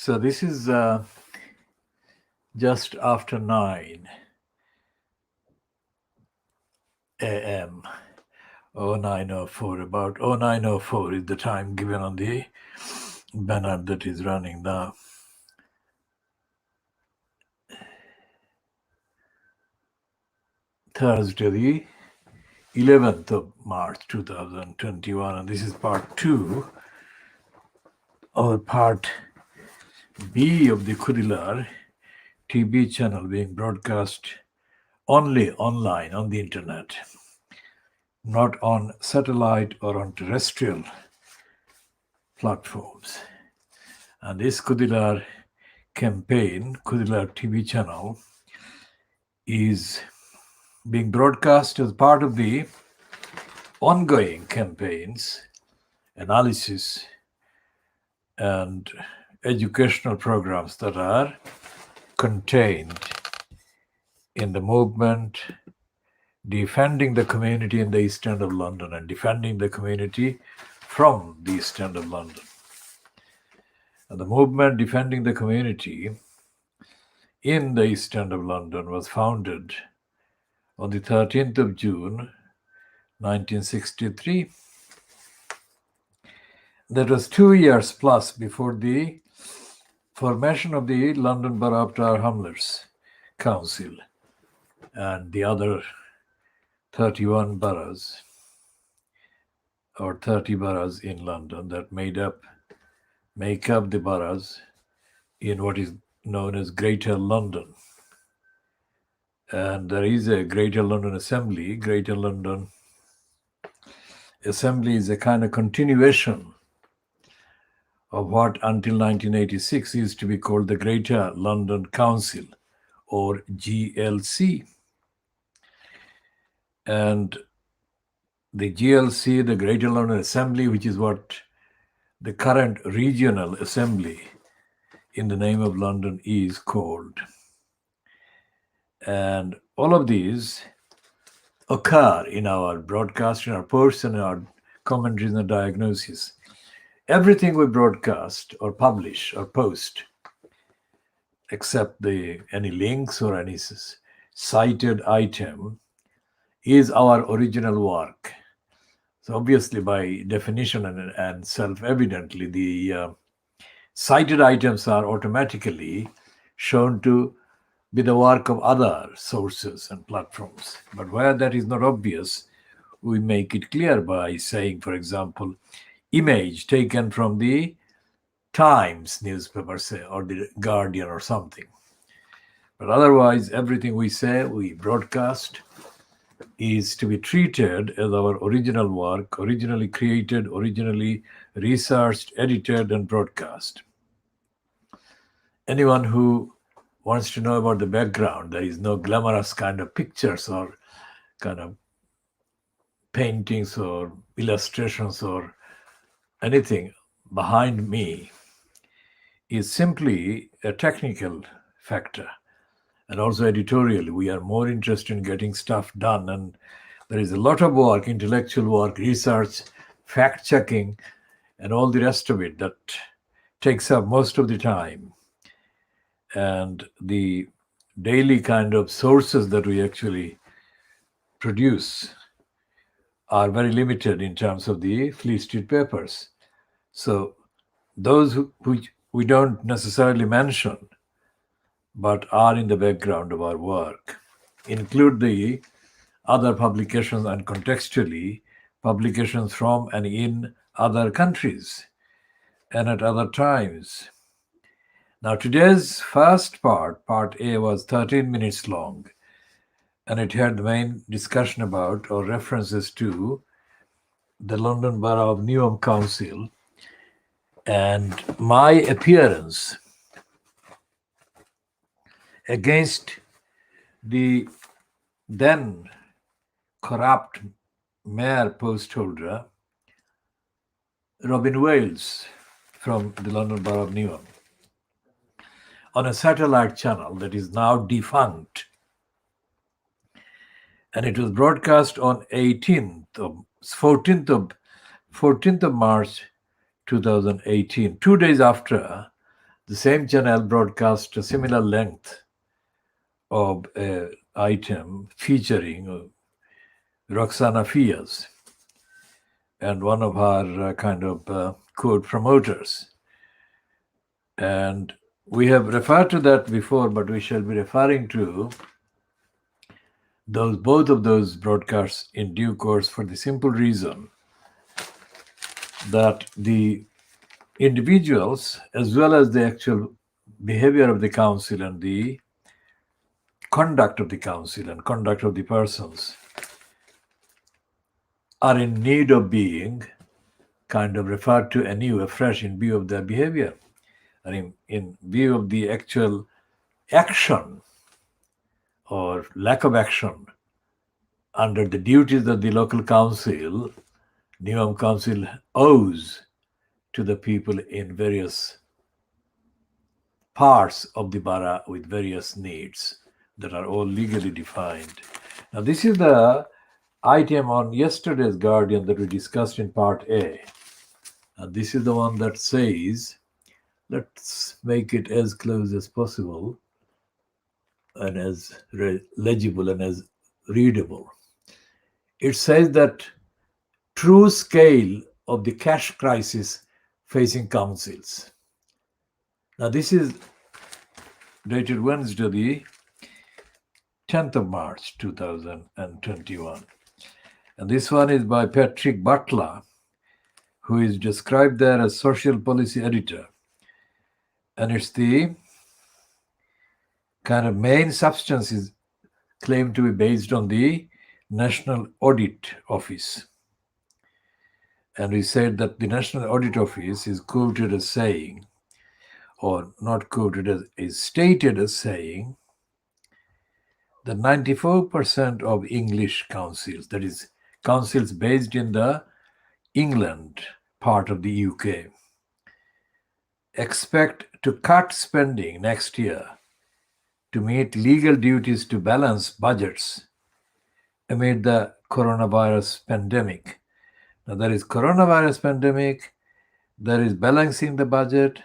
So this is just after 9 a.m. 0904. About 0904 is the time given on the banner that is running now. Thursday, the 11th of March 2021, and this is part 2 or part B of the KhoodeelaarTV channel being broadcast only online on the internet, not on satellite or on terrestrial platforms. And this Khoodeelaar campaign, KhoodeelaarTV channel, is being broadcast as part of the ongoing campaigns, analysis, and educational programs that are contained in the movement defending the community in the East End of London and defending the community from the East End of London. And the movement defending the community in the East End of London was founded on the 13th of June, 1963. That was 2 years plus before the formation of the London Borough of Tower Hamlets Council and the other 31 boroughs or 30 boroughs in London that make up the boroughs in what is known as Greater London. And there is a Greater London Assembly. Greater London Assembly is a kind of continuation of what until 1986 used to be called the Greater London Council, or GLC. And the GLC, the Greater London Assembly, which is what the current regional assembly in the name of London is called. And all of these occur in our broadcast, in our posts, and our commentaries and diagnoses. Everything we broadcast or publish or post, except any links or any cited item, is our original work. So obviously, by definition and self-evidently, the cited items are automatically shown to be the work of other sources and platforms. But where that is not obvious, we make it clear by saying, for example, image taken from the Times newspaper, say, or the Guardian or something. But otherwise, everything we say, we broadcast, is to be treated as our original work, originally created, originally researched, edited, and broadcast. Anyone who wants to know about the background, there is no glamorous kind of pictures or kind of paintings or illustrations or anything behind me, is simply a technical factor. And also editorially, we are more interested in getting stuff done. And there is a lot of work, intellectual work, research, fact-checking, and all the rest of it that takes up most of the time. And the daily kind of sources that we actually produce are very limited in terms of the Fleet Street papers. So those who we don't necessarily mention, but are in the background of our work, include the other publications and contextually publications from and in other countries and at other times. Now today's first part A, was 13 minutes long, and it had the main discussion about or references to the London Borough of Newham Council and my appearance against the then corrupt mayor post holder, Robin Wales, from the London Borough of Newham, on a satellite channel that is now defunct. And it was broadcast on 14th of March 2018, 2 days after the same channel broadcast a similar length of an item featuring Roxana Fias and one of her code promoters. And we have referred to that before, but we shall be referring to both of those broadcasts in due course, for the simple reason that the individuals, as well as the actual behavior of the council and the conduct of the council and conduct of the persons, are in need of being kind of referred to anew, afresh, in view of their behavior and in view of the actual action or lack of action under the duties that the local council, Niwam Council, owes to the people in various parts of the borough with various needs that are all legally defined. Now, this is the item on yesterday's Guardian that we discussed in Part A. And this is the one that says, let's make it as close as possible and as legible and as readable. It says that true scale of the cash crisis facing councils. Now, this is dated Wednesday, the 10th of March, 2021. And this one is by Patrick Butler, who is described there as social policy editor. And it's the kind of main substance is claimed to be based on the National Audit Office. And we said that the National Audit Office is quoted as saying, or not quoted as, is stated as saying, that 94% of English councils, that is, councils based in the England part of the UK, expect to cut spending next year to meet legal duties to balance budgets amid the coronavirus pandemic. Now, there is coronavirus pandemic, there is balancing the budget,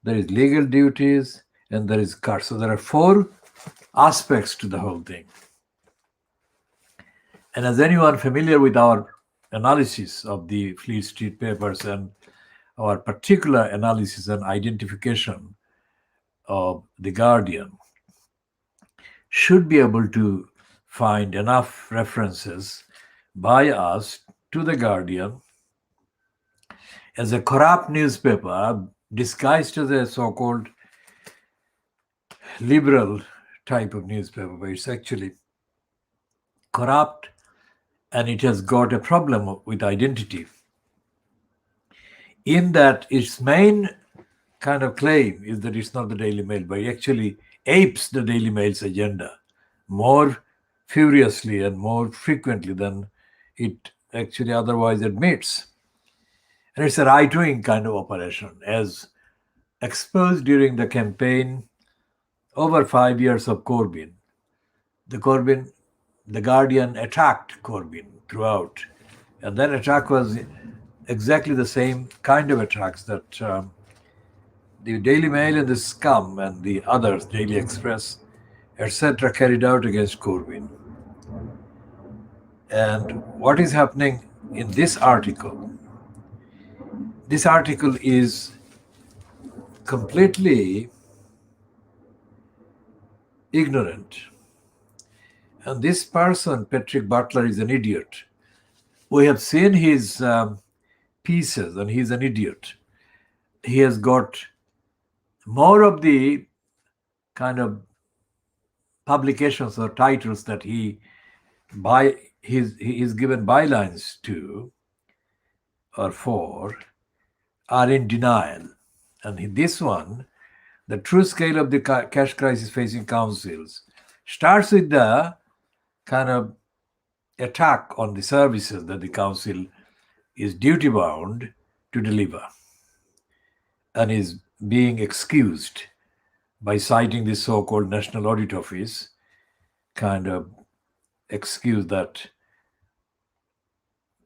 there is legal duties, and there is cuts. So there are four aspects to the whole thing. And as anyone familiar with our analysis of the Fleet Street papers and our particular analysis and identification of the Guardian, should be able to find enough references by us to the Guardian as a corrupt newspaper disguised as a so-called liberal type of newspaper, but it's actually corrupt and it has got a problem with identity. In that its main kind of claim is that it's not the Daily Mail, but it actually apes the Daily Mail's agenda more furiously and more frequently than it actually otherwise admits. And it's a right-wing kind of operation, as exposed during the campaign over 5 years of Corbyn. The Guardian attacked Corbyn throughout. And that attack was exactly the same kind of attacks that the Daily Mail and the Scum and the others, Daily Express, etc., carried out against Corbyn. And what is happening in this article? This article is completely ignorant. And this person, Patrick Butler, is an idiot. We have seen his pieces, and he's an idiot. He has got more of the kind of publications or titles that he is given bylines to or for are in denial. And this one, the true scale of the cash crisis facing councils, starts with the kind of attack on the services that the council is duty bound to deliver, and is being excused by citing the so-called National Audit Office kind of excuse that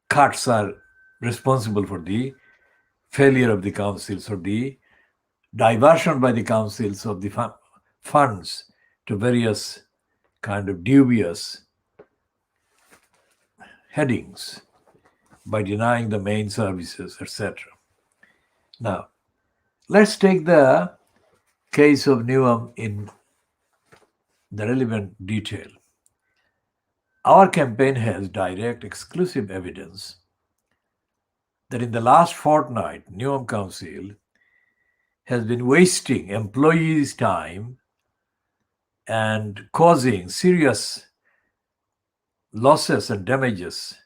cuts are responsible for the failure of the councils or the diversion by the councils of the funds to various kind of dubious headings by denying the main services, etc. Now, let's take the case of Newham in the relevant detail. Our campaign has direct, exclusive evidence that in the last fortnight, Newham Council has been wasting employees' time and causing serious losses and damages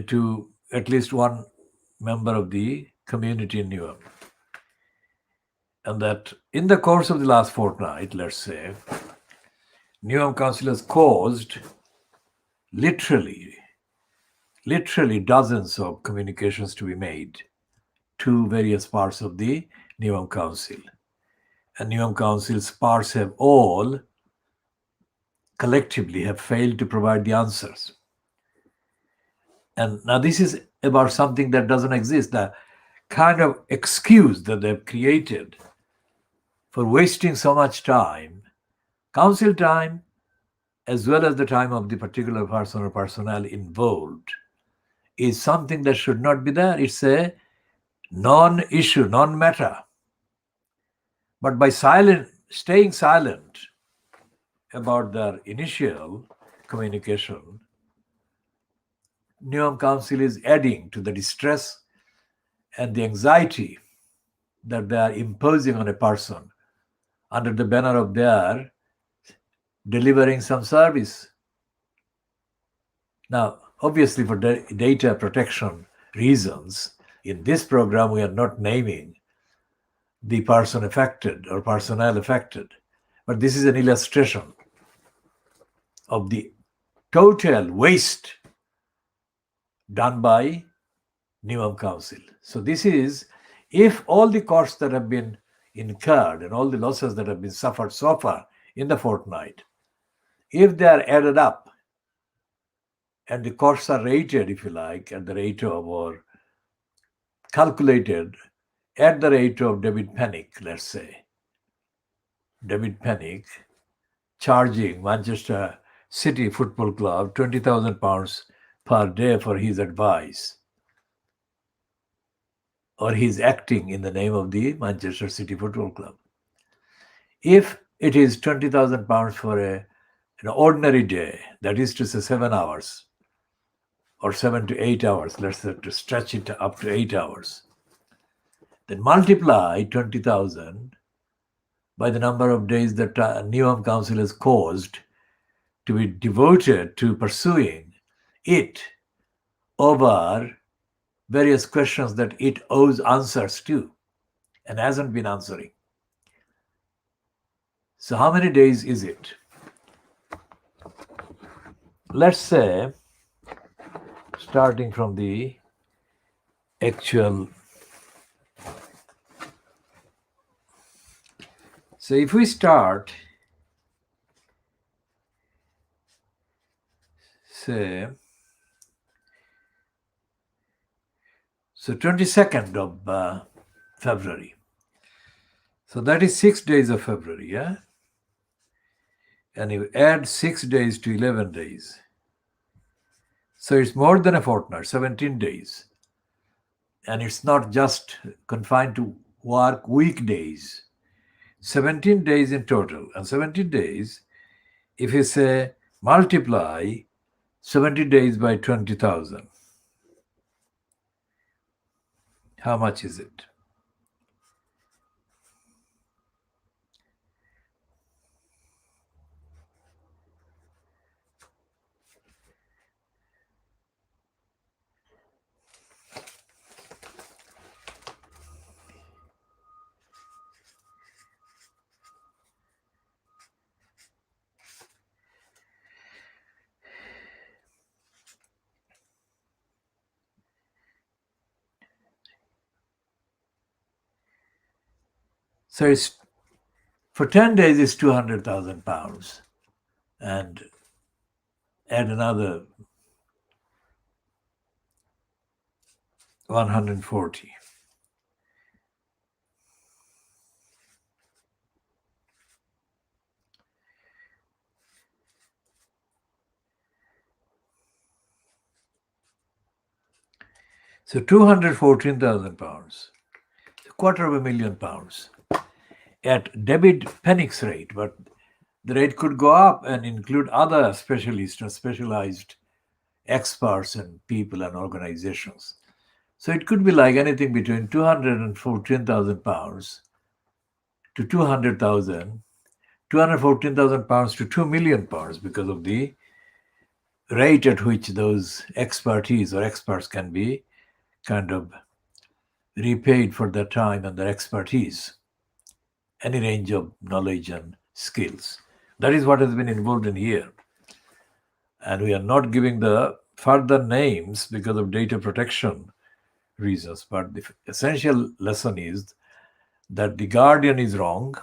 to at least one member of the community in Newham. And that in the course of the last fortnight, let's say, Newham Council has caused literally dozens of communications to be made to various parts of the Newham Council. And Newham Council's parts have all collectively have failed to provide the answers. And now this is about something that doesn't exist, the kind of excuse that they've created for wasting so much time, council time, as well as the time of the particular person or personnel involved, is something that should not be there. It's a non-issue, non-matter. But by staying silent about their initial communication, Newham Council is adding to the distress and the anxiety that they are imposing on a person under the banner of their delivering some service. Now, obviously, for data protection reasons, in this program, we are not naming the person affected or personnel affected, but this is an illustration of the total waste done by Newham Council. So this is, if all the costs that have been incurred and all the losses that have been suffered so far in the fortnight, if they are added up and the costs are rated, if you like, at the rate of, or calculated at the rate of David Panic, let's say, David Panic charging Manchester City Football Club £20,000 per day for his advice, or he's acting in the name of the Manchester City Football Club. If it is £20,000 for an ordinary day, that is to say 7 hours or 7 to 8 hours, let's say, to stretch it up to 8 hours, then multiply 20,000 by the number of days that Newham Council has caused to be devoted to pursuing it over various questions that it owes answers to and hasn't been answering. So how many days is it? Let's say, starting from the actual, so if we start, say, so 22nd of February. So that is 6 days of February, yeah? And you add 6 days to 11 days. So it's more than a fortnight, 17 days. And it's not just confined to work weekdays. 17 days in total. And 17 days, if you say multiply 70 days by 20,000, how much is it? So it's, for 10 days it's £200,000, and add another 140. So 214,000 pounds, £250,000 at debit Pennick's rate, but the rate could go up and include other specialists and specialized experts and people and organizations. So it could be like anything between £214,000 to 200,000, £214,000 to £2 million because of the rate at which those expertise or experts can be kind of repaid for their time and their expertise, any range of knowledge and skills. That is what has been involved in here. And we are not giving the further names because of data protection reasons. But the essential lesson is that the Guardian is wrong.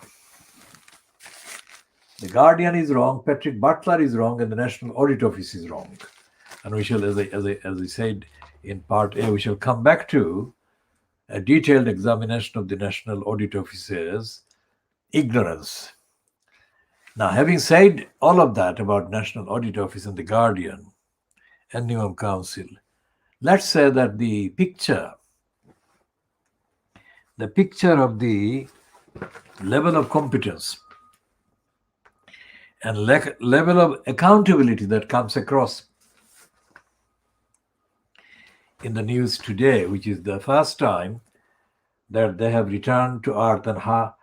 The Guardian is wrong, Patrick Butler is wrong, and the National Audit Office is wrong. And we shall, as I said in part A, we shall come back to a detailed examination of the National Audit Office's ignorance. Now, having said all of that about National Audit Office and the Guardian and Newham Council, let's say that the picture of the level of competence and level of accountability that comes across in the news today, which is the first time that they have returned to earth, and how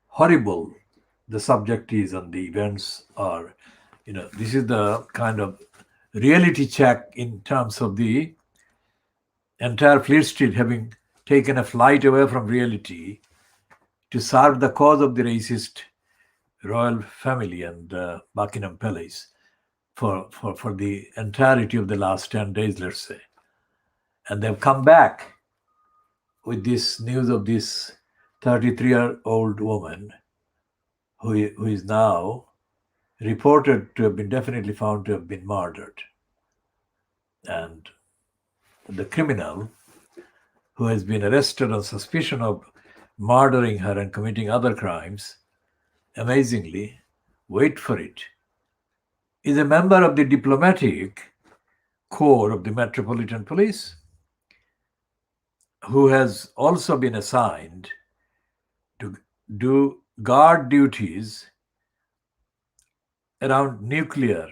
horrible the subject is and the events are. This is the kind of reality check in terms of the entire Fleet Street having taken a flight away from reality to serve the cause of the racist royal family and Buckingham Palace for the entirety of the last 10 days, let's say. And they've come back with this news of this 33-year-old woman who is now reported to have been definitely found to have been murdered. And the criminal who has been arrested on suspicion of murdering her and committing other crimes, amazingly, wait for it, is a member of the diplomatic corps of the Metropolitan Police, who has also been assigned to do guard duties around nuclear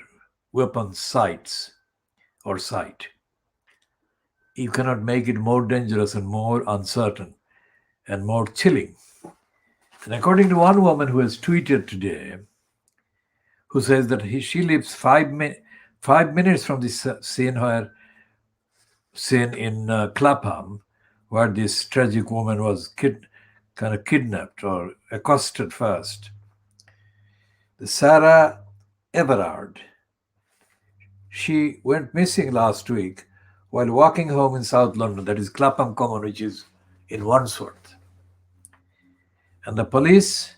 weapons sites or site. You cannot make it more dangerous and more uncertain and more chilling. And according to one woman who has tweeted today, who says that she lives 5 minutes from the scene in Clapham, where this tragic woman was kidnapped or accosted first. The Sarah Everard, she went missing last week while walking home in South London, that is Clapham Common, which is in Wandsworth. And the police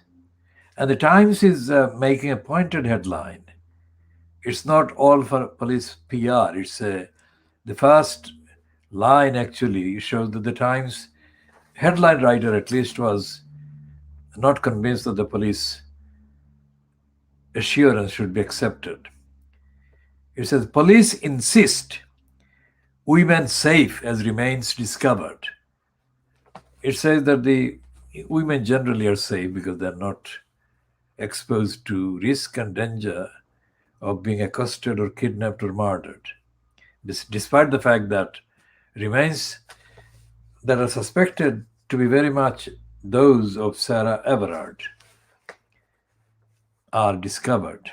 and the Times is making a pointed headline. It's not all for police PR. It's the first line actually shows that the Times headline writer at least was not convinced that the police assurance should be accepted. It says, police insist women safe as remains discovered. It says that the women generally are safe because they're not exposed to risk and danger of being accosted or kidnapped or murdered, despite the fact that remains that are suspected to be very much those of Sarah Everard are discovered.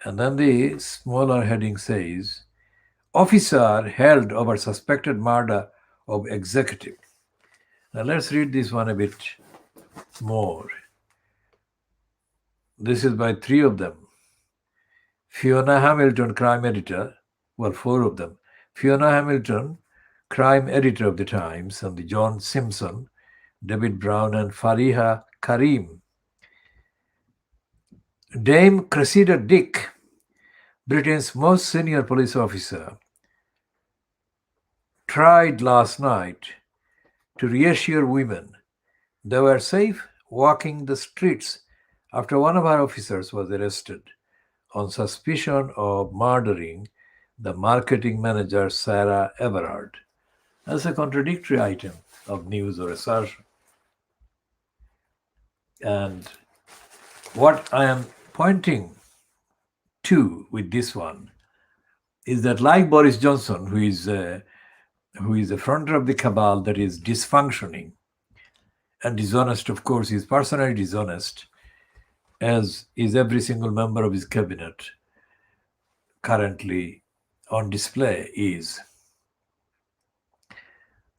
And then the smaller heading says, officer held over suspected murder of executive. Now let's read this one a bit more. This is by three of them. Fiona Hamilton, crime editor, well, four of them. Fiona Hamilton, crime editor of the Times, and the John Simpson, David Brown, and Fariha Karim. Dame Cressida Dick, Britain's most senior police officer, tried last night to reassure women they were safe walking the streets after one of her officers was arrested on suspicion of murdering the marketing manager Sarah Everard. That's a contradictory item of news or assertion. And what I am pointing to with this one is that, like Boris Johnson, who is a fronter of the cabal that is dysfunctioning and dishonest, of course, he's personally dishonest, as is every single member of his cabinet currently on display is.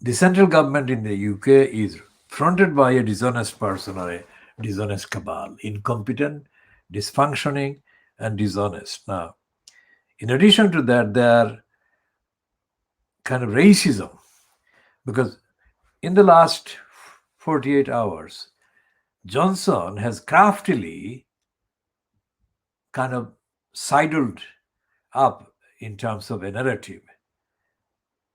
The central government in the UK is fronted by a dishonest person or a dishonest cabal, incompetent, dysfunctioning, and dishonest. Now, in addition to that, there are kind of racism, because in the last 48 hours, Johnson has craftily kind of sidled up in terms of a narrative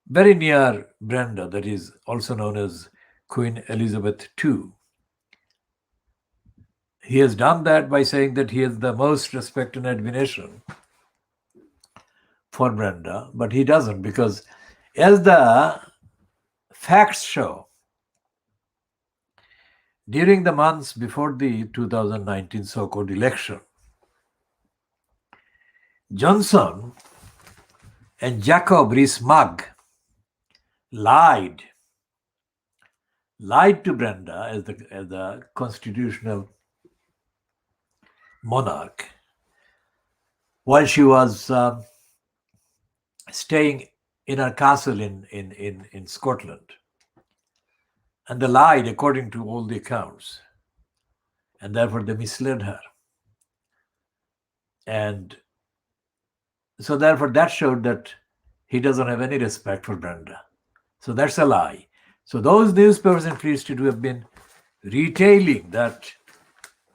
very near Brenda, that is also known as Queen Elizabeth II. He has done that by saying that he has the most respect and admiration for Brenda, but he doesn't, because as the facts show, during the months before the 2019 so-called election, Johnson and Jacob Rees-Mogg lied to Brenda as the constitutional monarch while she was staying in her castle in Scotland. And they lied according to all the accounts. And therefore they misled her. And so therefore that showed that he doesn't have any respect for Brenda. So that's a lie. So those newspapers in Fleet Street who have been retailing that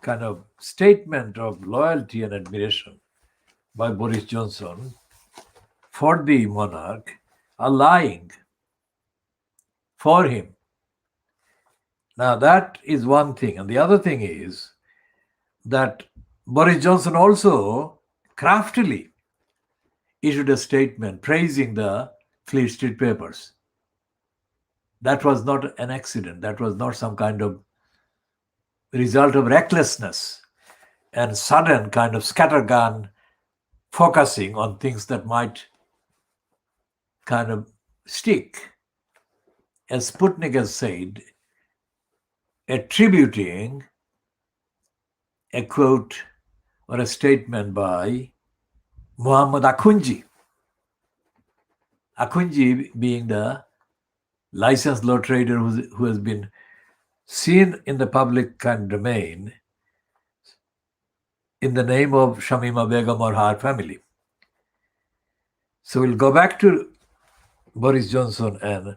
kind of statement of loyalty and admiration by Boris Johnson for the monarch are lying for him. Now that is one thing. And the other thing is that Boris Johnson also craftily issued a statement praising the Fleet Street papers. That was not an accident. That was not some kind of result of recklessness and sudden kind of scattergun focusing on things that might kind of stick. As Sputnik has said, attributing a quote or a statement by Muhammad Akhunji. Akhunji being the licensed law trader who has been seen in the public kind of domain in the name of Shamima Begum or her family. So we'll go back to Boris Johnson and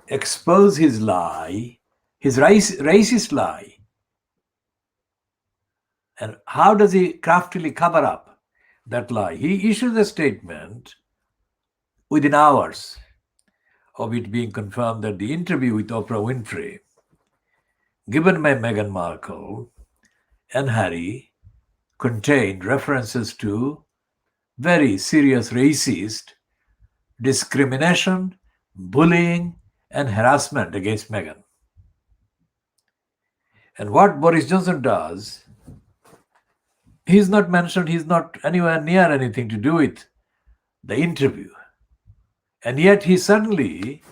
expose his lie, his racist lie. And how does he craftily cover up that lie? He issues a statement within hours of it being confirmed that the interview with Oprah Winfrey given by Meghan Markle and Harry contained references to very serious racist discrimination, bullying, and harassment against Meghan. And what Boris Johnson does, he's not mentioned, he's not anywhere near anything to do with the interview. And yet he suddenly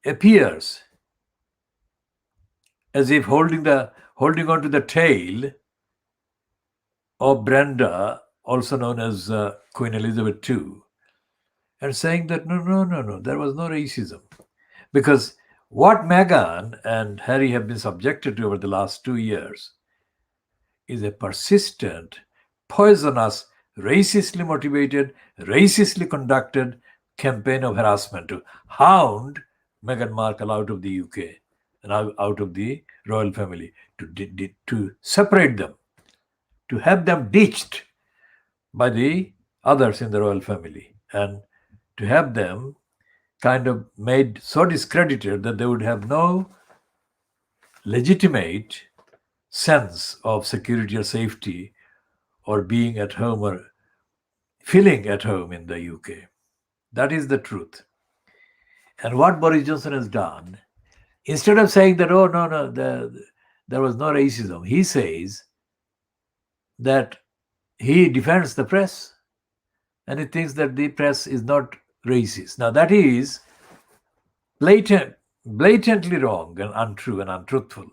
appears as if holding on to the tail of Brenda, also known as Queen Elizabeth II, and saying that no, there was no racism. Because what Meghan and Harry have been subjected to over the last 2 years is a persistent, poisonous, racistly motivated, racistly conducted campaign of harassment to hound Meghan Markle out of the UK and out of the royal family, to separate them, to have them ditched by the others in the royal family, and to have them kind of made so discredited that they would have no legitimate sense of security or safety or being at home or feeling at home in the UK. That is the truth. And what Boris Johnson has done, instead of saying that, oh, no, no, there was no racism, he says that he defends the press and he thinks that the press is not racist. Now, that is blatantly wrong and untrue and untruthful.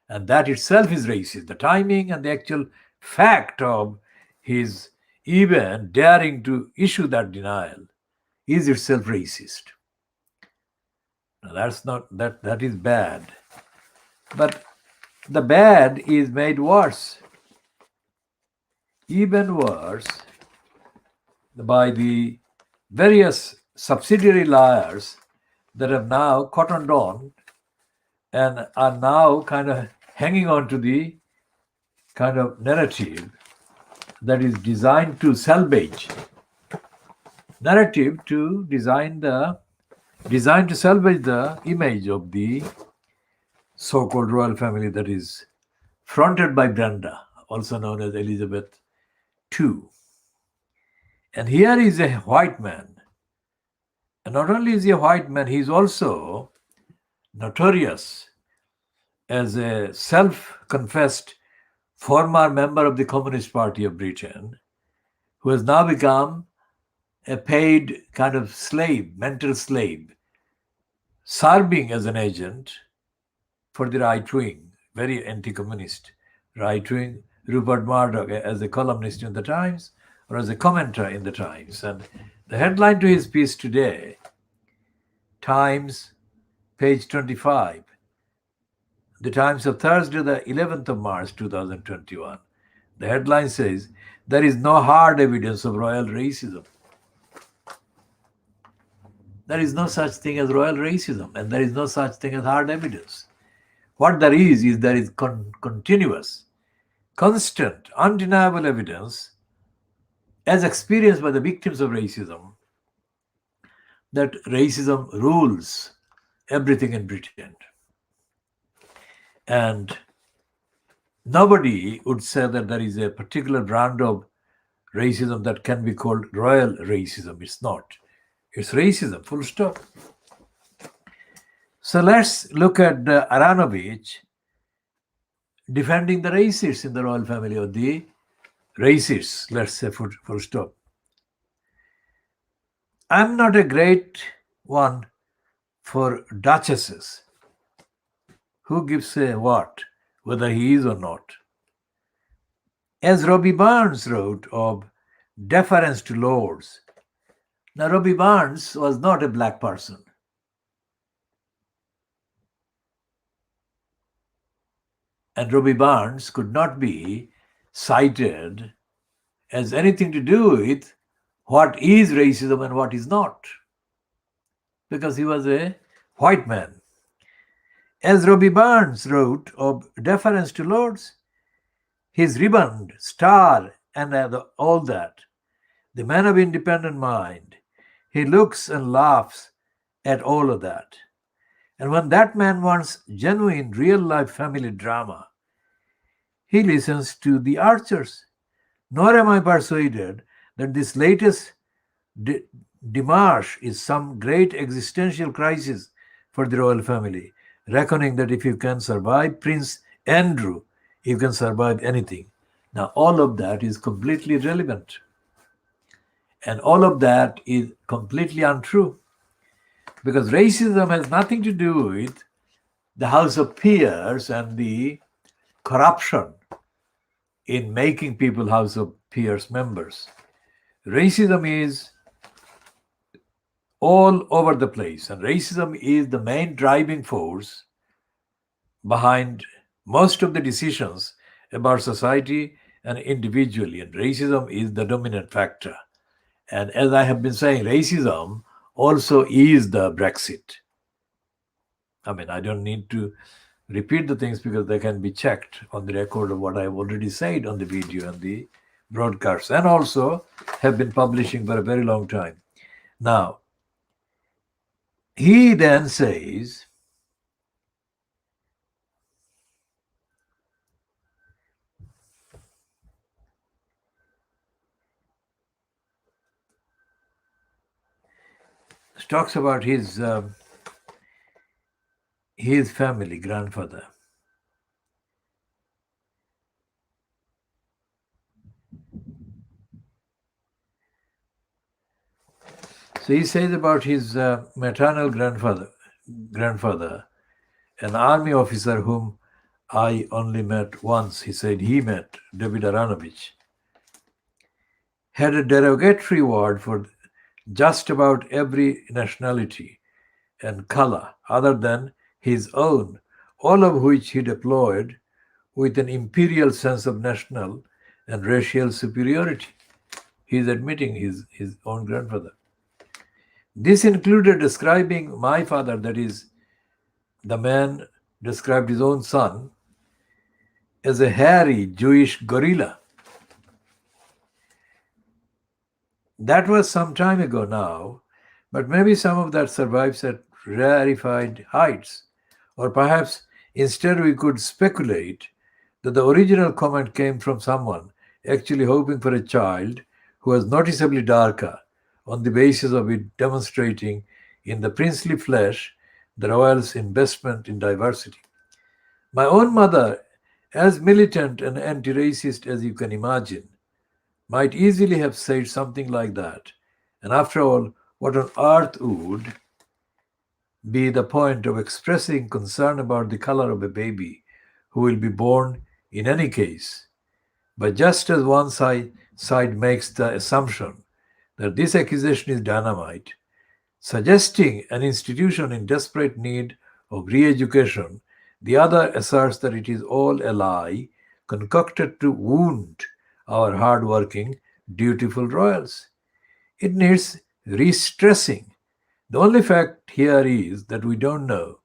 And that itself is racist. The timing and the actual fact of his even daring to issue that denial is itself racist. Now, that is bad. But the bad is made worse, even worse, by the various subsidiary liars that have now cottoned on and are now kind of hanging on to the kind of narrative that is designed to salvage designed to salvage the image of the so-called royal family that is fronted by Brenda, also known as Elizabeth II. And here is a white man. And not only is he a white man, he is also notorious as a self-confessed former member of the Communist Party of Britain, who has now become a paid kind of slave, mental slave, serving as an agent for the right wing, very anti-communist right wing, Rupert Murdoch as a columnist in the Times or as a commentator in the Times. And the headline to his piece today, Times, page 25, the Times of Thursday, the 11th of March, 2021. The headline says, there is no hard evidence of royal racism. There is no such thing as royal racism, and there is no such thing as hard evidence. What there is continuous, constant, undeniable evidence, as experienced by the victims of racism, that racism rules everything in Britain. And nobody would say that there is a particular brand of racism that can be called royal racism. It's not. It's racism, full stop. So let's look at Aranovich defending the racists in the royal family, or the racists, let's say, full stop. I'm not a great one for duchesses. Who gives a what, whether he is or not? As Robbie Burns wrote of deference to lords. Now, Robbie Burns was not a black person. And Robbie Burns could not be cited as anything to do with what is racism and what is not, because he was a white man. As Robbie Burns wrote of deference to lords, his riband, star, and all that, the man of independent mind, he looks and laughs at all of that. And when that man wants genuine, real-life family drama, he listens to the Archers. Nor am I persuaded that this latest demarche is some great existential crisis for the royal family, reckoning that if you can survive Prince Andrew, you can survive anything. Now, all of that is completely irrelevant. And all of that is completely untrue. Because racism has nothing to do with the House of Peers and the corruption in making people House of Peers members. Racism is all over the place, and racism is the main driving force behind most of the decisions about society and individually, and racism is the dominant factor. And as I have been saying, racism also is the Brexit. I mean, I don't need to repeat the things because they can be checked on the record of what I've already said on the video and the broadcasts, and also have been publishing for a very long time. Now, he then says, talks about his family, grandfather. So he says about his maternal grandfather, an army officer whom I only met once. He said he met David Aranovich, had a derogatory word for just about every nationality and color other than his own, all of which he deployed with an imperial sense of national and racial superiority. He is admitting his own grandfather. This included describing my father, that is, the man described his own son, as a hairy Jewish gorilla. That was some time ago now, but maybe some of that survives at rarefied heights. Or perhaps instead we could speculate that the original comment came from someone actually hoping for a child who was noticeably darker on the basis of it demonstrating in the princely flesh the royals' investment in diversity. My own mother, as militant and anti racist as you can imagine, might easily have said something like that. And after all, what on earth would be the point of expressing concern about the color of a baby who will be born in any case? But just as one side makes the assumption that this accusation is dynamite, suggesting an institution in desperate need of re education, the other asserts that it is all a lie concocted to wound our hard-working, dutiful royals. It needs re-stressing. The only fact here is that we don't know.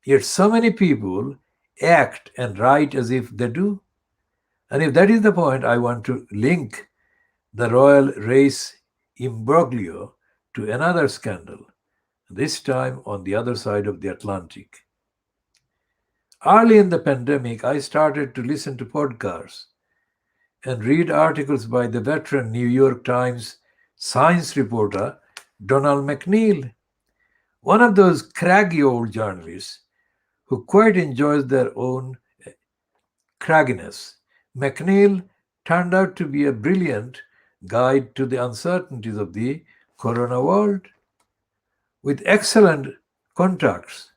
Yet so many people act and write as if they do. And if that is the point, I want to link the royal race imbroglio to another scandal, this time on the other side of the Atlantic. Early in the pandemic, I started to listen to podcasts and read articles by the veteran New York Times science reporter Donald McNeil, one of those craggy old journalists who quite enjoys their own cragginess. McNeil turned out to be a brilliant guide to the uncertainties of the corona world. With excellent contacts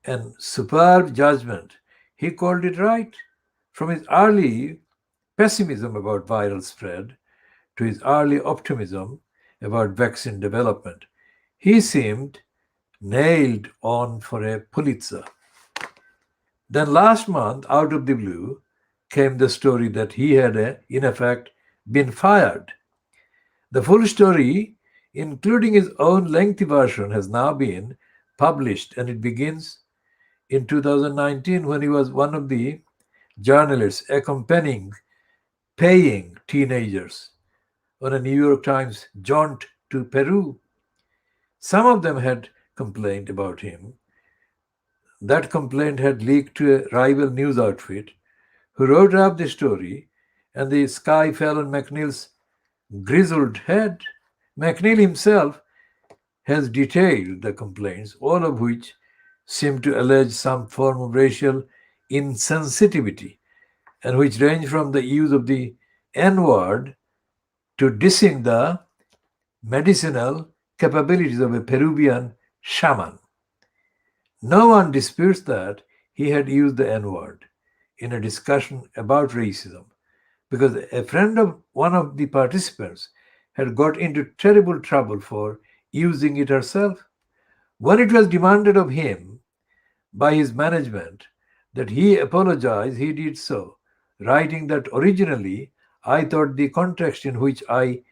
and superb judgment, he called it right. From his early pessimism about viral spread to his early optimism about vaccine development, he seemed nailed on for a Pulitzer. Then last month, out of the blue, came the story that he had, in effect, been fired. The full story, including his own lengthy version, has now been published, and it begins in 2019 when he was one of the journalists accompanying paying teenagers on a New York Times jaunt to Peru. Some of them had complained about him. That complaint had leaked to a rival news outfit who wrote up the story, and the sky fell on McNeil's grizzled head. McNeil himself has detailed the complaints, all of which seem to allege some form of racial insensitivity, and which range from the use of the N word to dissing the medicinal capabilities of a Peruvian shaman. No one disputes that he had used the N word in a discussion about racism, because a friend of one of the participants had got into terrible trouble for using it herself. When it was demanded of him by his management that he apologize, he did so, writing that originally I thought the context in which I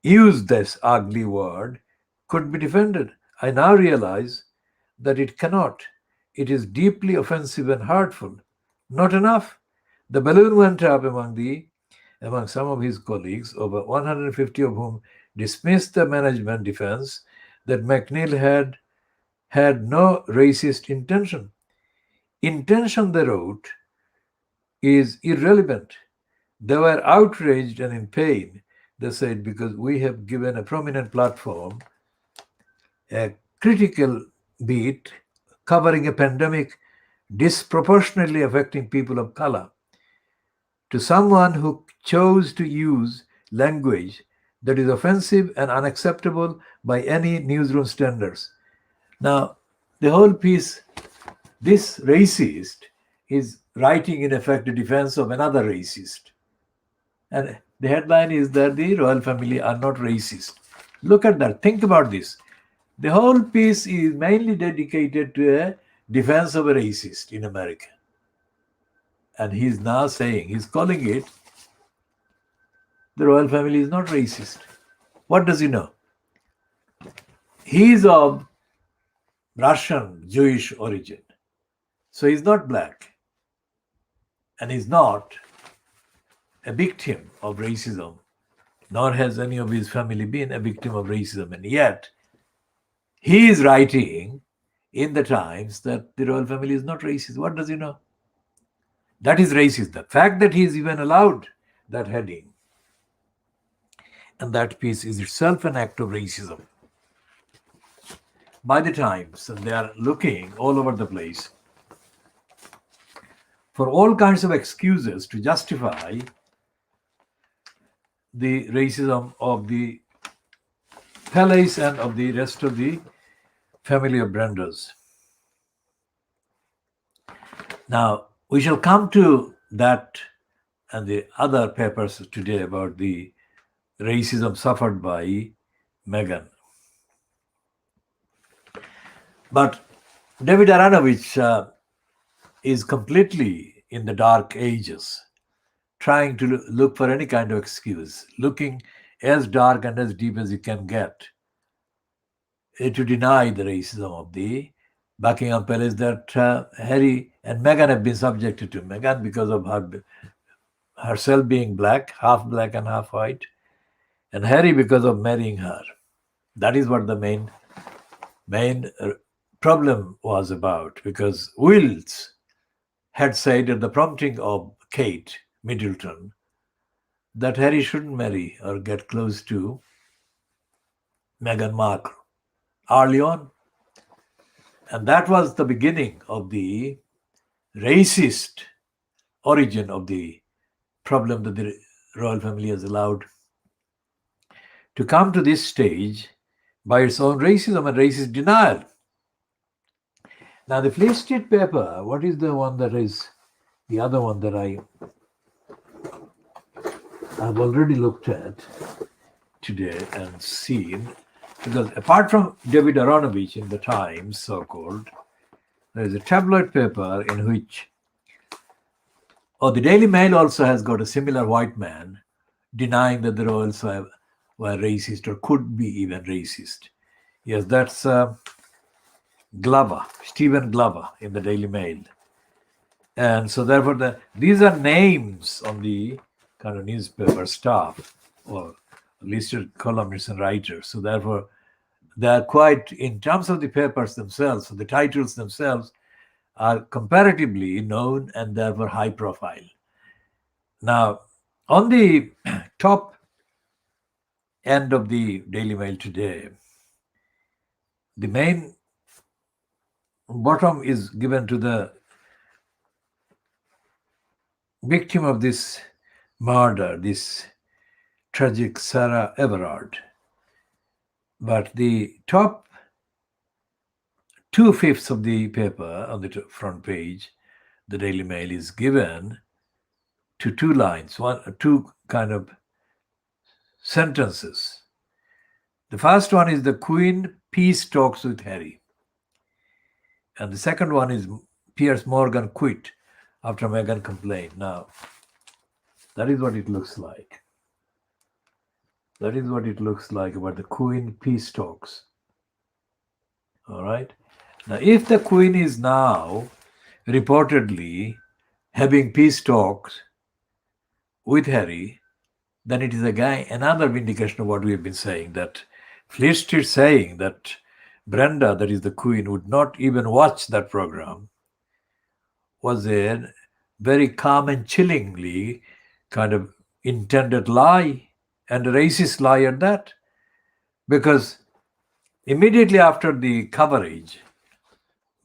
used this ugly word could be defended. I now realize that it cannot. It is deeply offensive and hurtful. Not enough. The balloon went up among some of his colleagues, over 150 of whom dismissed the management defense that McNeil had no racist intention. Intention, they wrote, is irrelevant. They were outraged and in pain, they said, because we have given a prominent platform a critical beat covering a pandemic disproportionately affecting people of color, to someone who chose to use language that is offensive and unacceptable by any newsroom standards. Now, the whole piece, this racist is writing in effect a defense of another racist. And the headline is that the royal family are not racist. Look at that. Think about this. The whole piece is mainly dedicated to a defense of a racist in America. And he's now saying, he's calling it, the royal family is not racist. What does he know? He is of Russian Jewish origin. So he's not black. And he's not a victim of racism, nor has any of his family been a victim of racism. And yet, he is writing in the Times that the royal family is not racist. What does he know? That is racist. The fact that he is even allowed that heading and that piece is itself an act of racism. By the Times, and they are looking all over the place for all kinds of excuses to justify the racism of the Palace and of the rest of the family of Brandas. Now, we shall come to that and the other papers today about the racism suffered by Meghan. But David Aaronovitch is completely in the dark ages, trying to look for any kind of excuse, looking as dark and as deep as he can get to deny the racism of the Buckingham Palace that Harry and Meghan have been subjected to. Meghan because of herself being black and half white, and Harry because of marrying her. That is what the main problem was about, because Wills had said at the prompting of Kate Middleton that Harry shouldn't marry or get close to Meghan Markle early on. And that was the beginning of the racist origin of the problem that the royal family has allowed to come to this stage by its own racism and racist denial. Now, the Fleet Street paper, what is the one that is the other one that I've already looked at today and seen? Because apart from David Aaronovitch in the Times, so-called, there is a tabloid paper in which, the Daily Mail also has got a similar white man denying that the royals were racist or could be even racist. Yes, that's Glover, Stephen Glover in the Daily Mail. And so therefore, these are names on the kind of newspaper staff or listed columnists and writers. So therefore, they are quite, in terms of the papers themselves, so the titles themselves are comparatively known and therefore high profile. Now, on the top end of the Daily Mail today, the main bottom is given to the victim of this murder, this tragic Sarah Everard. But the top 2/5 of the paper on the front page, the Daily Mail, is given to two lines, two kind of sentences. The first one is the Queen peace talks with Harry. And the second one is Piers Morgan quit after Meghan complained. Now, that is what it looks like. That is what it looks like about the Queen peace talks. All right. Now, if the Queen is now reportedly having peace talks with Harry, then it is again another vindication of what we have been saying, that Fleet Street saying that Brenda, that is the Queen, would not even watch that program was a very calm and chillingly kind of intended lie, and a racist lie at that. Because Immediately after the coverage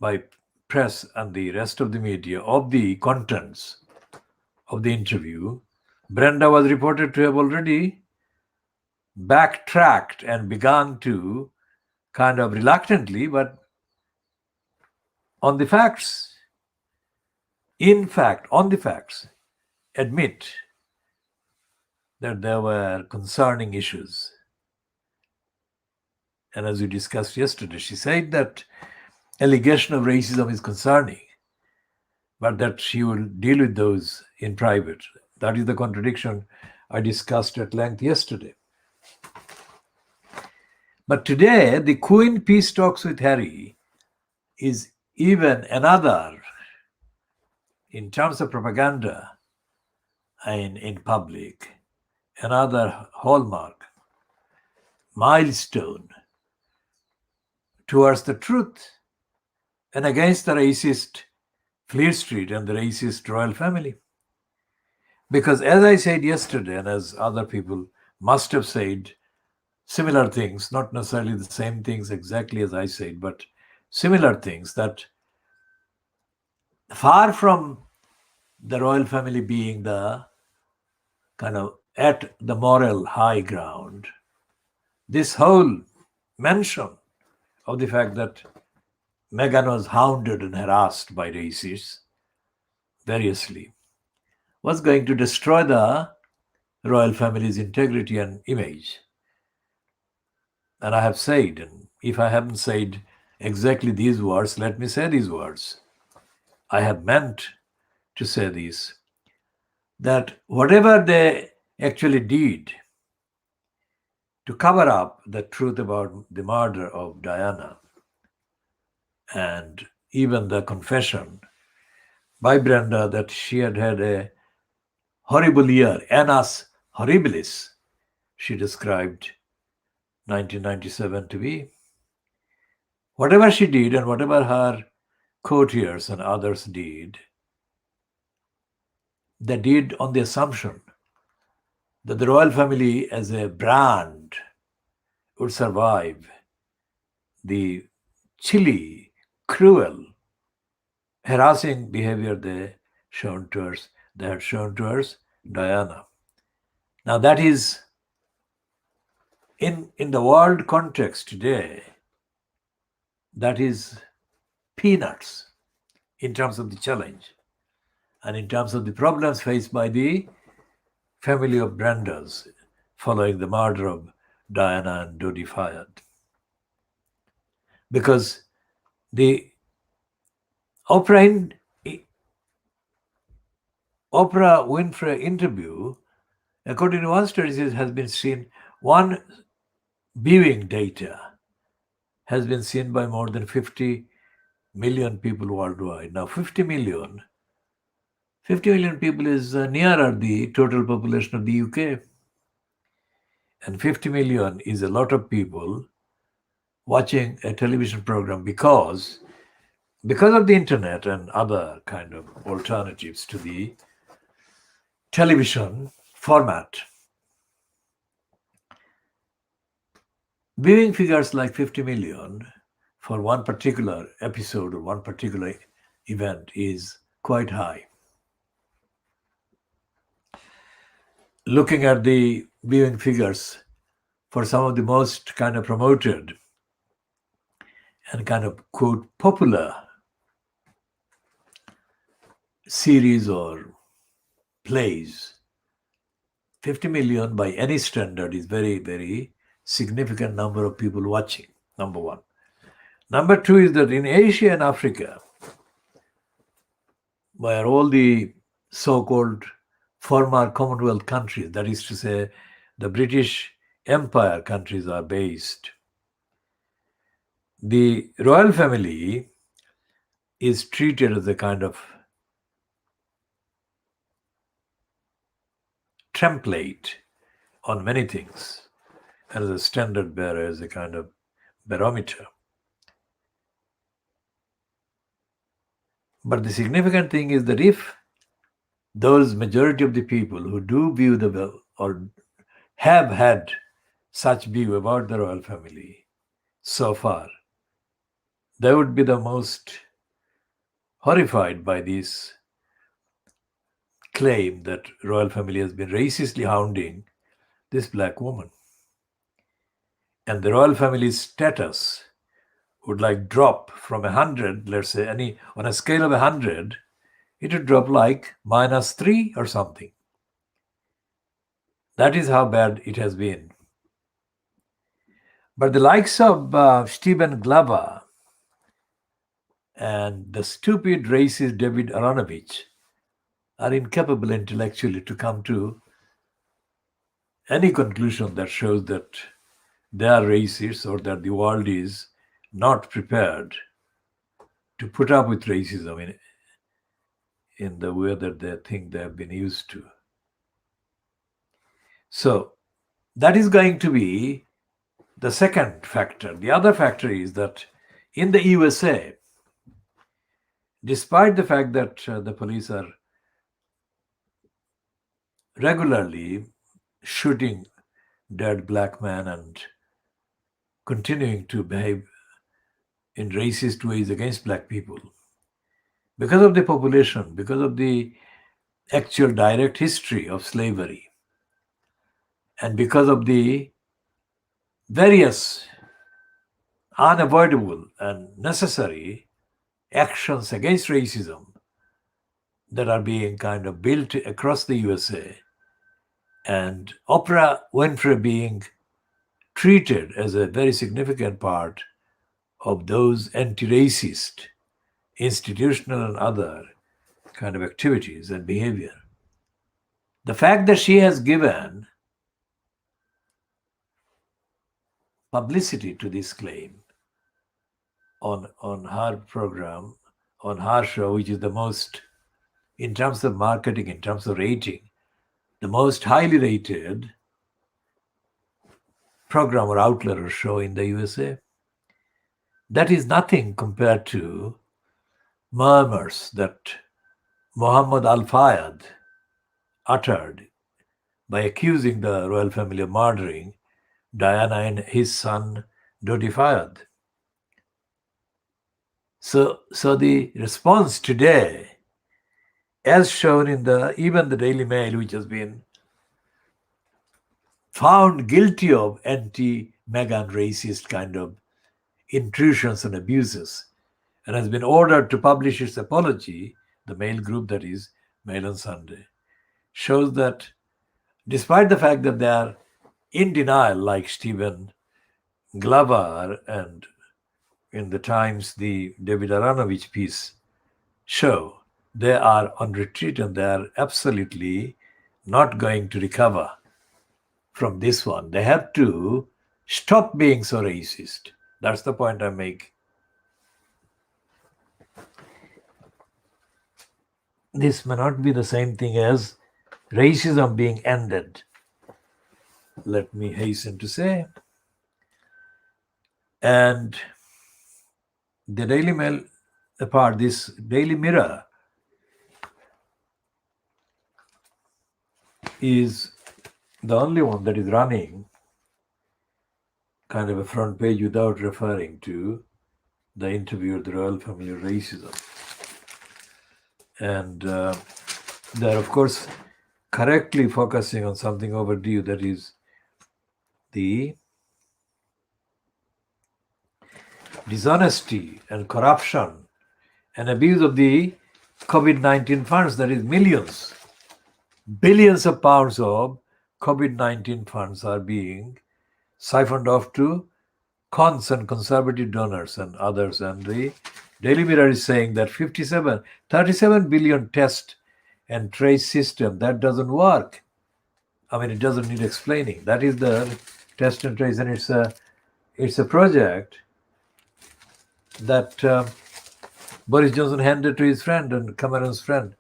by press and the rest of the media of the contents of the interview, Brenda was reported to have already backtracked and began to kind of reluctantly, but on the facts, in fact, on the facts, admit that there were concerning issues. And as we discussed yesterday, she said that allegation of racism is concerning, but that she will deal with those in private. That is the contradiction I discussed at length yesterday. But today, the Queen Peace Talks with Harry is even another, in terms of propaganda in public, another hallmark, milestone towards the truth and against the racist Fleet Street and the racist royal family. Because as I said yesterday, and as other people must have said similar things, not necessarily the same things exactly as I said, but similar things, that far from the royal family being the kind of at the moral high ground, this whole mention of the fact that Meghan was hounded and harassed by racists variously was going to destroy the royal family's integrity and image. And I have said, and if I haven't said exactly these words, let me say these words. I have meant to say this, that whatever they actually did to cover up the truth about the murder of Diana, and even the confession by Brenda that she had had a horrible year, annus horribilis, she described 1997 to be. Whatever she did and whatever her courtiers and others did, they did on the assumption that the royal family as a brand would survive the chilly, cruel, harassing behavior they had shown towards Diana. Now that is, in the world context today, that is peanuts in terms of the challenge and in terms of the problems faced by the family of Brendas following the murder of Diana and Dodi Fayed. Because the Oprah Winfrey interview, according to one study, has been seen, one viewing data has been seen by more than 50 million people worldwide. Now 50 million people is nearer the total population of the UK. And 50 million is a lot of people watching a television program because of the internet and other kind of alternatives to the television format. Viewing figures like 50 million for one particular episode or one particular event is quite high. Looking at the viewing figures for some of the most kind of promoted and kind of quote popular series or plays, 50 million by any standard is very, very significant number of people watching, number one. Number two is that in Asia and Africa, where all the so-called former Commonwealth countries, that is to say, the British Empire countries are based, the royal family is treated as a kind of template on many things, and as a standard bearer, as a kind of barometer. But the significant thing is that if those majority of the people who do view or have had such view about the royal family so far, they would be the most horrified by this claim that royal family has been racistly hounding this black woman. And the royal family's status would like drop from 100, let's say, on a scale of 100, it would drop like -3 or something. That is how bad it has been. But the likes of Stephen Glover and the stupid racist David Aronovich are incapable intellectually to come to any conclusion that shows that they are racist or that the world is not prepared to put up with racism in the way that they think they have been used to. So that is going to be the second factor. The other factor is that in the USA, despite the fact that the police are regularly shooting dead black men and continuing to behave in racist ways against black people, because of the population, because of the actual direct history of slavery, and because of the various unavoidable and necessary actions against racism that are being kind of built across the USA, and Oprah Winfrey being treated as a very significant part of those anti-racist institutional and other kind of activities and behavior. The fact that she has given publicity to this claim on her program, on her show, which is the most, in terms of marketing, in terms of rating, the most highly rated program or outlet or show in the USA, that is nothing compared to murmurs that Muhammad Al-Fayed uttered by accusing the royal family of murdering Diana and his son Dodi Fayed. So the response today, as shown in even the Daily Mail, which has been found guilty of anti-Meghan racist kind of intrusions and abuses, and has been ordered to publish its apology, the Mail group, that is Mail on Sunday, shows that despite the fact that they are in denial, like Stephen Glover and in the Times, the David Aronovich piece show, they are on retreat and they are absolutely not going to recover from this one. They have to stop being so racist. That's the point I make. This may not be the same thing as racism being ended, let me hasten to say. And the Daily Mail apart, this Daily Mirror is the only one that is running kind of a front page without referring to the interview of the royal family of racism. And they're, of course, correctly focusing on something overdue, that is the dishonesty and corruption and abuse of the COVID-19 funds, that is millions, billions of pounds of COVID-19 funds are being siphoned off to cons and conservative donors and others. And the Daily Mirror is saying that 37 billion test and trace system, that doesn't work. I mean, it doesn't need explaining. That is the test and trace, and it's a project that Boris Johnson handed to his friend and Cameron's friend,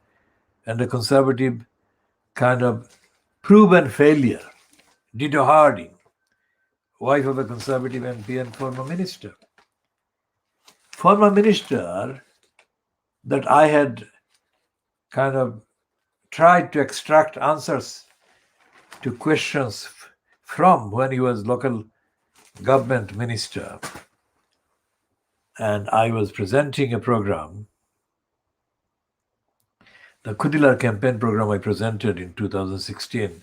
and a conservative kind of proven failure, Dito Harding, wife of a conservative MP and former minister. Former minister that I had kind of tried to extract answers to questions from when he was local government minister And I was presenting a program, the Khoodeelaar campaign program I presented in 2016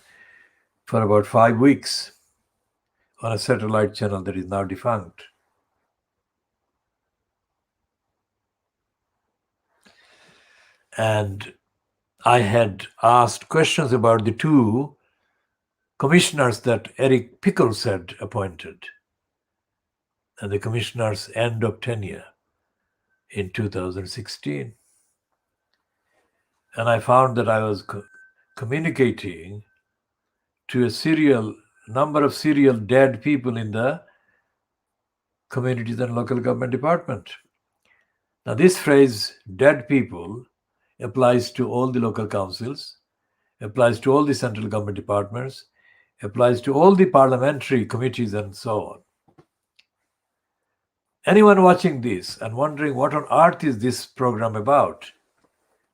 for about 5 weeks on a satellite channel that is now defunct. And I had asked questions about the 2 commissioners that Eric Pickles had appointed, and the commissioners' end of tenure in 2016. And I found that I was communicating to a number of serial dead people in the communities and local government department. Now, this phrase, dead people, applies to all the local councils, applies to all the central government departments, applies to all the parliamentary committees and so on. Anyone watching this and wondering what on earth is this program about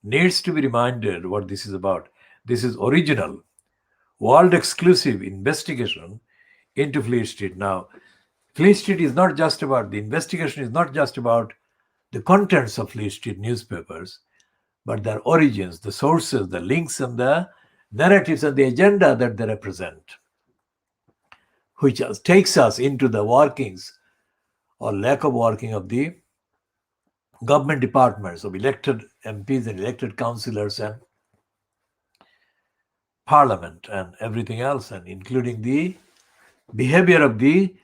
needs to be reminded what this is about. This is original, world exclusive investigation into Fleet Street. Now, Fleet Street is not just about, the investigation is not just about the contents of Fleet Street newspapers, but their origins, the sources, the links, and the narratives and the agenda that they represent, which takes us into the workings or lack of working of the government departments, of elected MPs and elected councillors and parliament and everything else, and including the behavior of the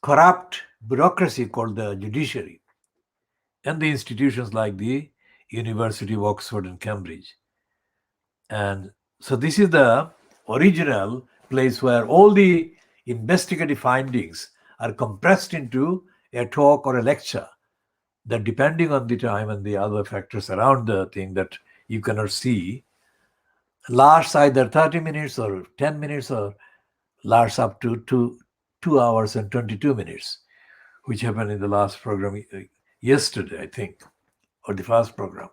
corrupt bureaucracy called the judiciary and the institutions like the University of Oxford and Cambridge. And so this is the original place where all the investigative findings are compressed into a talk or a lecture that, depending on the time and the other factors around the thing that you cannot see, lasts either 30 minutes or 10 minutes or lasts up to 2 hours and 22 minutes, which happened in the last program yesterday, I think, or the first program.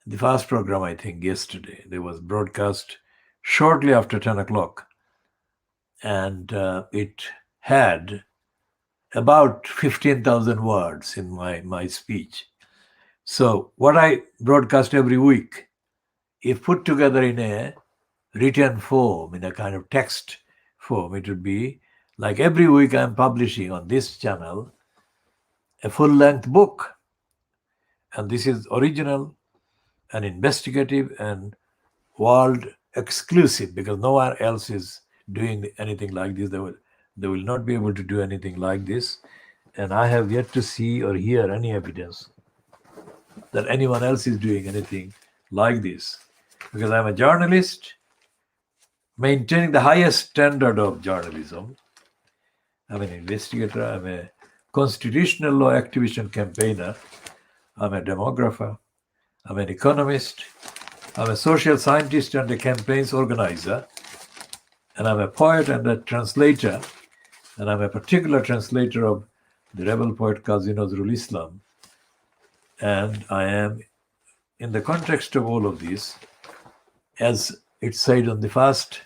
The first program, I think, yesterday, there was broadcast shortly after 10 o'clock. And it had about 15,000 words in my speech. So what I broadcast every week, if put together in a written form, in a kind of text form, it would be like every week I'm publishing on this channel a full-length book. And this is original and investigative and world exclusive, because no one else is doing anything like this. They will not be able to do anything like this. And I have yet to see or hear any evidence that anyone else is doing anything like this. Because I'm a journalist maintaining the highest standard of journalism. I'm an investigator, I'm a constitutional law activist and campaigner, I'm a demographer, I'm an economist, I'm a social scientist and a campaigns organizer, and I'm a poet and a translator, and I'm a particular translator of the rebel poet Qazi Nazrul Islam. And I am, in the context of all of this, as it said on the first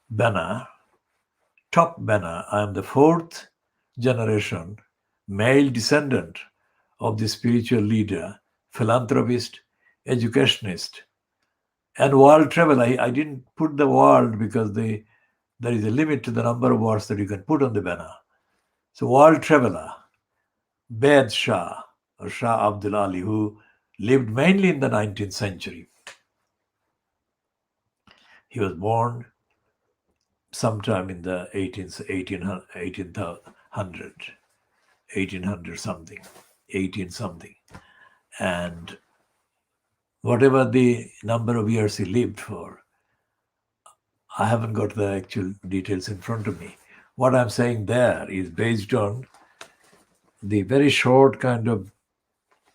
banner, top banner, I am the 4th generation male descendant of the spiritual leader, philanthropist, educationist, and world traveler. I didn't put the world because there is a limit to the number of words that you can put on the banner. So world traveler, Bed Shah, or Shah Abdul Ali, who lived mainly in the 19th century. He was born sometime in the 1800 something. And whatever the number of years he lived for, I haven't got the actual details in front of me. What I'm saying there is based on the very short kind of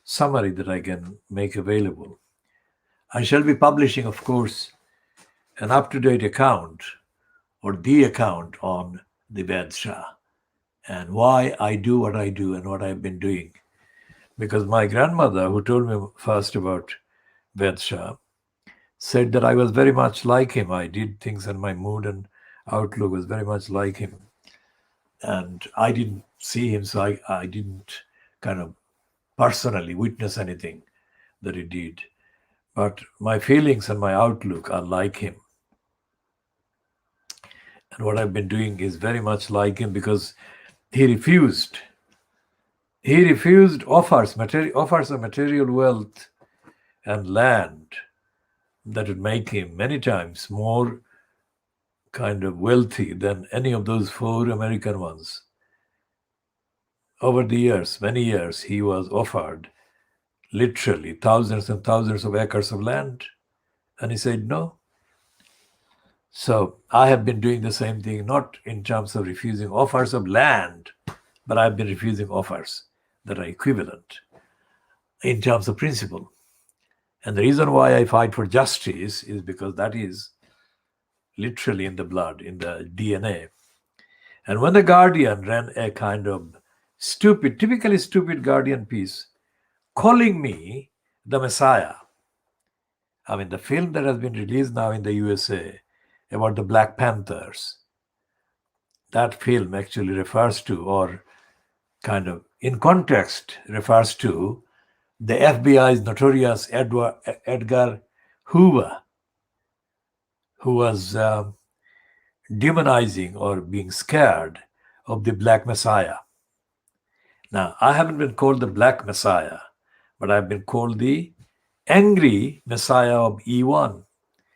summary that I can make available. I shall be publishing, of course, an up-to-date account, or the account, on the Bed Shah and why I do what I do and what I've been doing. Because my grandmother, who told me first about Bed Shah, said that I was very much like him. I did things and my mood and outlook was very much like him. And I didn't see him, so I didn't kind of personally witness anything that he did. But my feelings and my outlook are like him. And what I've been doing is very much like him, because he refused. He refused offers of material wealth and land that would make him many times more kind of wealthy than any of those four American ones. Over the years, many years, he was offered literally thousands and thousands of acres of land, and he said no. So I have been doing the same thing, not in terms of refusing offers of land, but I've been refusing offers that are equivalent in terms of principle. And the reason why I fight for justice is because that is literally in the blood, in the DNA. And when the Guardian ran a kind of stupid, typically stupid Guardian piece, calling me the Messiah, I mean, the film that has been released now in the USA about the Black Panthers, that film actually refers to, or kind of in context refers to, the FBI's notorious Edgar Hoover, who was demonizing or being scared of the Black Messiah. Now, I haven't been called the Black Messiah, but I've been called the angry Messiah of E1,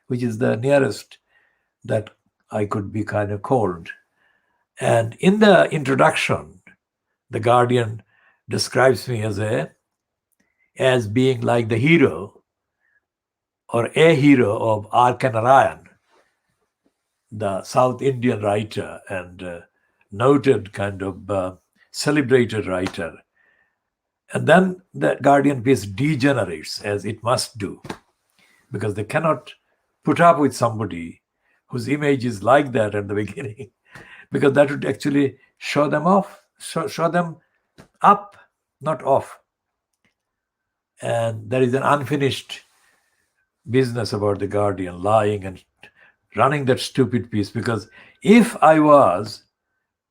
which is the nearest that I could be kind of called. And in the introduction, the Guardian describes me as being like the hero or a hero of R.K. Narayan, the South Indian writer and noted kind of celebrated writer. And then the Guardian piece degenerates, as it must do, because they cannot put up with somebody whose image is like that at the beginning, because that would actually show them off, show them up, not off. And there is an unfinished business about the Guardian lying and running that stupid piece, because if I was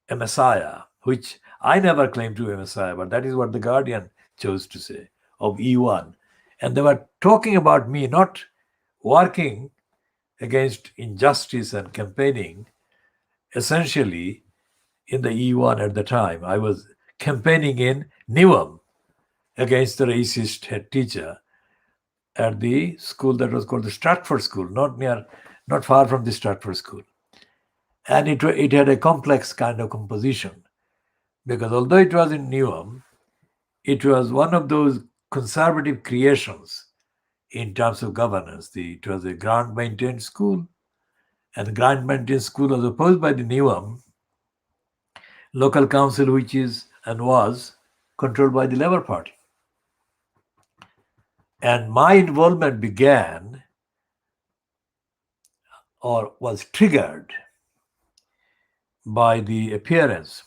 a Messiah, which I never claimed to be a Messiah, but that is what the Guardian chose to say, of E1. And they were talking about me not working against injustice and campaigning. Essentially, in the E1 at the time, I was campaigning in Newham against the racist head teacher at the school that was called the Stratford School, not far from the Stratford School. And it had a complex kind of composition, because although it was in Newham, it was one of those conservative creations in terms of governance. It was a grant-maintained school, and the grant-maintained school was opposed by the Newham local council, which is and was controlled by the Labour Party. And my involvement began or was triggered by the appearance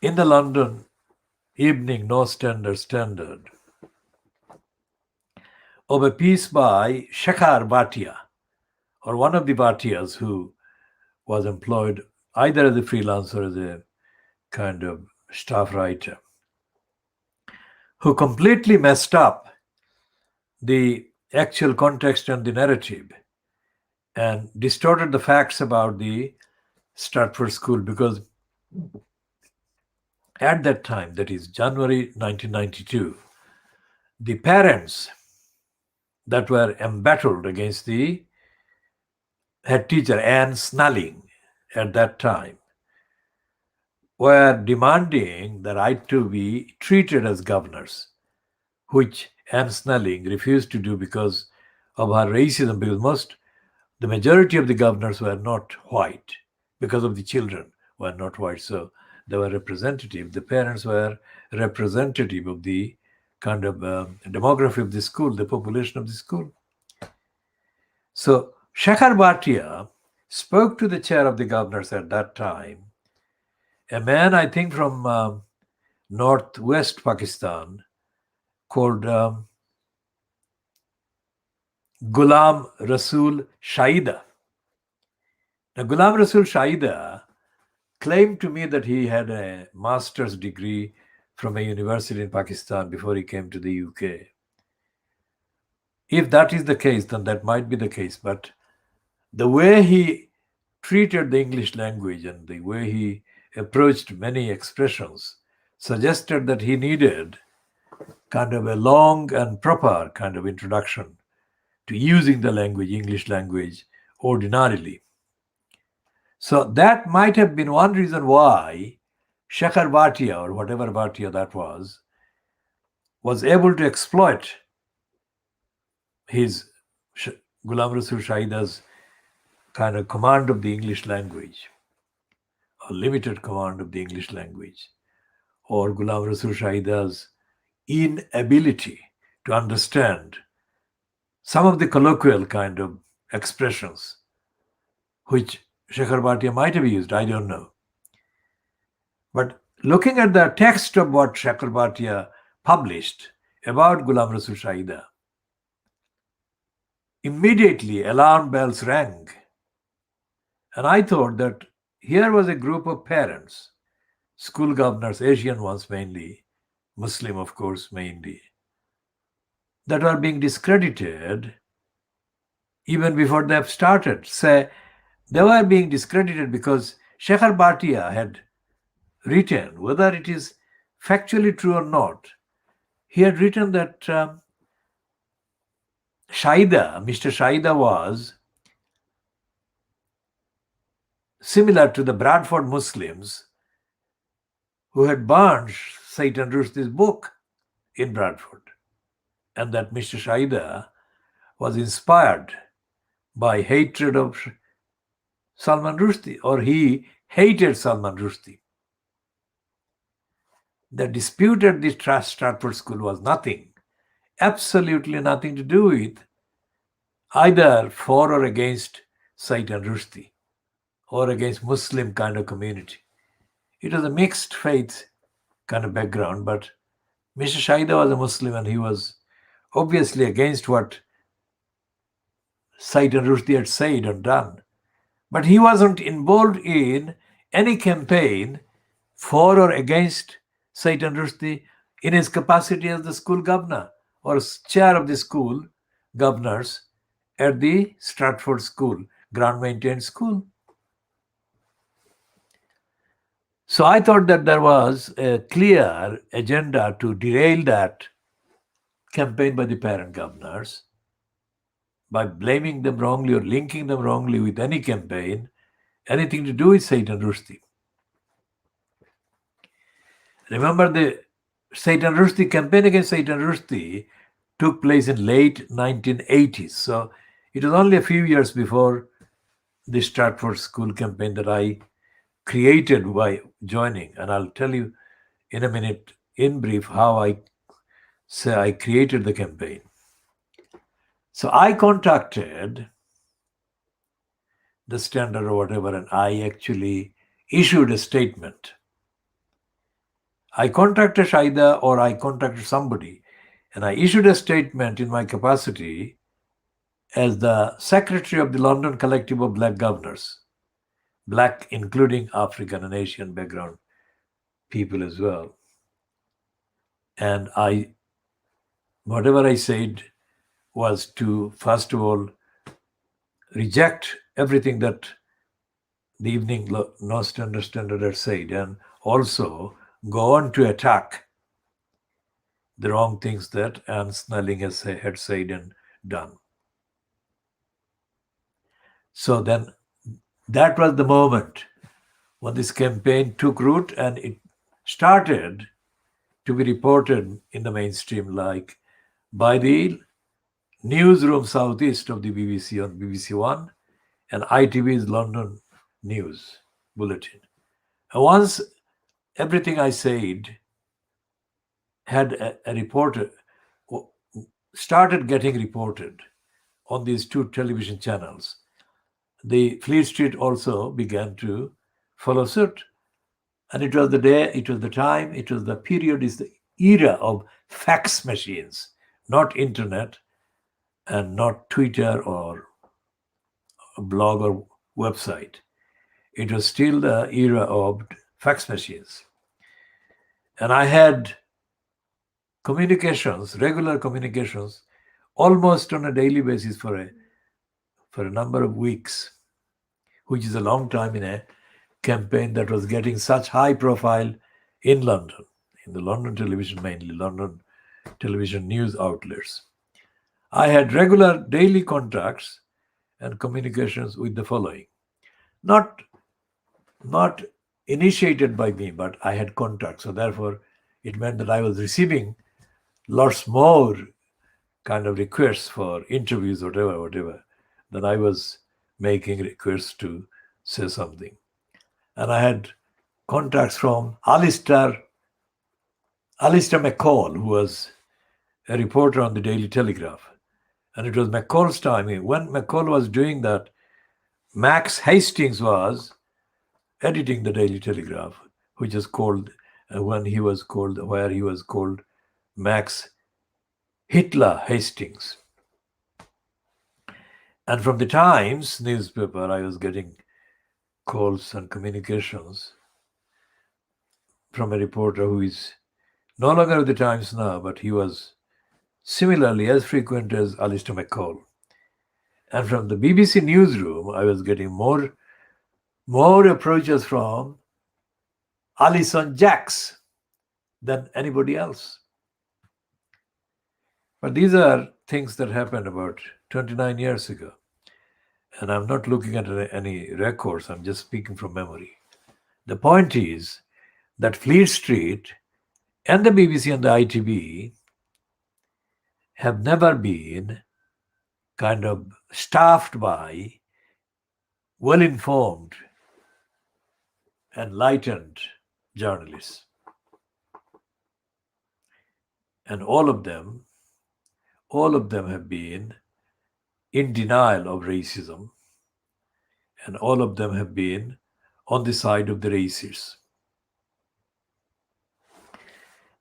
in the London Evening Standard of a piece by Shekhar Bhatia, or one of the Bhatias, who was employed either as a freelancer or as a kind of staff writer, who completely messed up the actual context and the narrative and distorted the facts about the Stratford School, because at that time, that is January 1992, the parents that were embattled against the head teacher, Anne Snelling, at that time, were demanding the right to be treated as governors, which Anne Snelling refused to do because of her racism, because the majority of the governors were not white, because of the children were not white. So they were representative. The parents were representative of the kind of demography of the school, the population of the school. So Shekhar Bhatia spoke to the chair of the governors at that time, a man, I think, from northwest Pakistan, called Ghulam Rasul Shaida. Now, Ghulam Rasul Shaida claimed to me that he had a master's degree from a university in Pakistan before he came to the UK. If that is the case, then that might be the case. But the way he treated the English language and the way he approached many expressions suggested that he needed kind of a long and proper kind of introduction to using the language, English language, ordinarily. So that might have been one reason why Shekhar Bhatia, or whatever Bhatia that was able to exploit his Ghulam Rasul Shahida's kind of command of the English language, or limited command of the English language, or Ghulam Rasul Shahida's inability to understand some of the colloquial kind of expressions which Shekhar Bhatia might have used, I don't know. But looking at the text of what Shekhar Bhatia published about Ghulam Rasul Shahida, immediately alarm bells rang. And I thought that here was a group of parents, school governors, Asian ones mainly, Muslim of course mainly, that are being discredited even before they have started. Say, they were being discredited because Shekhar Bhatia had written, whether it is factually true or not, he had written that Mr. Shahida was similar to the Bradford Muslims who had burned Satan Rushdie's book in Bradford, and that Mr. Shahida was inspired by hatred of Salman Rushdie, or he hated Salman Rushdie. The dispute at the Stratford School was nothing, absolutely nothing to do with either for or against Satan Rushdie or against Muslim kind of community. It was a mixed faith kind of background, but Mr. Shahida was a Muslim and he was obviously against what Satan Rushdie had said or done. But he wasn't involved in any campaign for or against Satan Rushdie in his capacity as the school governor or chair of the school governors at the Stratford School, ground maintained school. So I thought that there was a clear agenda to derail that campaign by the parent governors by blaming them wrongly or linking them wrongly with any campaign, anything to do with Satan Rushdie. Remember, the Satan Rushdie campaign against Satan Rushdie took place in late 1980s. So it was only a few years before the Stratford School campaign that I created by joining. And I'll tell you in a minute, in brief, how I created the campaign. So I contacted the Standard or whatever, and I actually issued a statement. I contacted Shahida or I contacted somebody, and I issued a statement in my capacity as the secretary of the London Collective of Black Governors, Black including African and Asian background people as well. And whatever I said was to, first of all, reject everything that the Evening Standard had said, and also go on to attack the wrong things that Anne Snelling had said and done. So then that was the moment when this campaign took root and it started to be reported in the mainstream, like by the newsroom southeast of the BBC on BBC One and ITV's London News Bulletin. And once everything I said had a reporter, started getting reported on these two television channels, the Fleet Street also began to follow suit. And it was the day, it was the time, it was the period, is the era of fax machines, not internet and not Twitter or a blog or website. it was still the era of fax machines. And I had communications, regular communications, almost on a daily basis for a number of weeks, which is a long time in a campaign that was getting such high profile in London, in the London television, mainly London television news outlets. I had regular daily contacts and communications with the following. Not not initiated by me, but I had contacts. So therefore, it meant that I was receiving lots more kind of requests for interviews, whatever, than I was making requests to say something. And I had contacts from Alistair McCall, who was a reporter on the Daily Telegraph. And it was McCall's time. When McCall was doing that, Max Hastings was editing the Daily Telegraph, which is called, where he was called Max Hitler Hastings. And from the Times newspaper, I was getting calls and communications from a reporter who is no longer with the Times now, but he was similarly as frequent as Alistair McCall. And from the BBC newsroom, I was getting more approaches from Alison Jacks than anybody else. But these are things that happened about 29 years ago. And I'm not looking at any records, I'm just speaking from memory. The point is that Fleet Street and the BBC and the ITV have never been kind of staffed by well-informed, enlightened journalists. And all of them have been in denial of racism, and all of them have been on the side of the racists.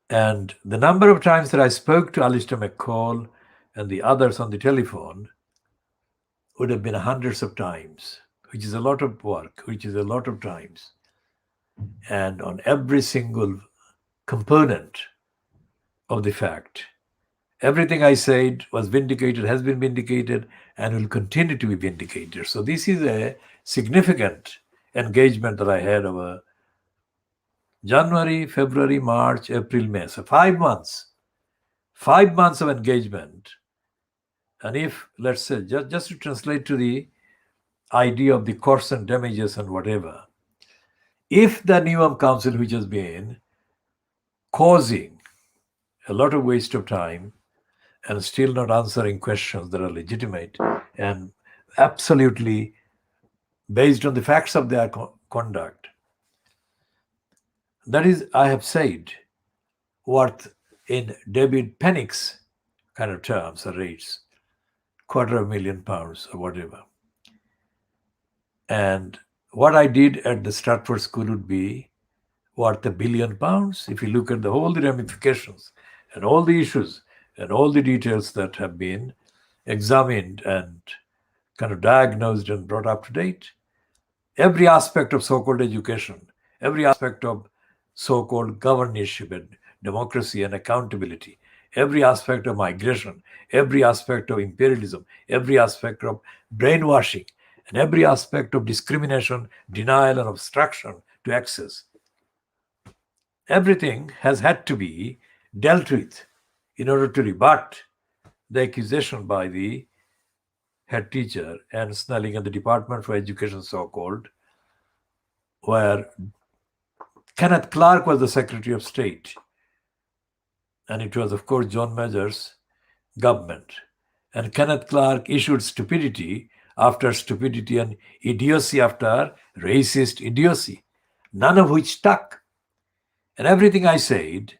And the number of times that I spoke to Alistair McCall and the others on the telephone would have been hundreds of times, which is a lot of work, which is a lot of times. And on every single component of the fact, everything I said was vindicated, has been vindicated, and will continue to be vindicated. So this is a significant engagement that I had over January, February, March, April, May. So 5 months. 5 months of engagement. And if, let's say, just to translate to the idea of the costs and damages and whatever, if the Newham Council, which has been causing a lot of waste of time and still not answering questions that are legitimate and absolutely based on the facts of their conduct, that is, I have said, worth in David Pennick's kind of terms or rates, £250,000 or whatever. And what I did at the Stratford School would be worth £1 billion if you look at all the ramifications and all the issues and all the details that have been examined and kind of diagnosed and brought up to date. Every aspect of so-called education, every aspect of so-called governorship and democracy and accountability, every aspect of migration, every aspect of imperialism, every aspect of brainwashing, and every aspect of discrimination, denial, and obstruction to access. Everything has had to be dealt with in order to rebut the accusation by the head teacher and Snelling and the Department for Education, so-called, where Kenneth Clarke was the Secretary of State. And it was, of course, John Major's government. And Kenneth Clarke issued stupidity after stupidity and idiocy after racist idiocy, none of which stuck. And everything I said,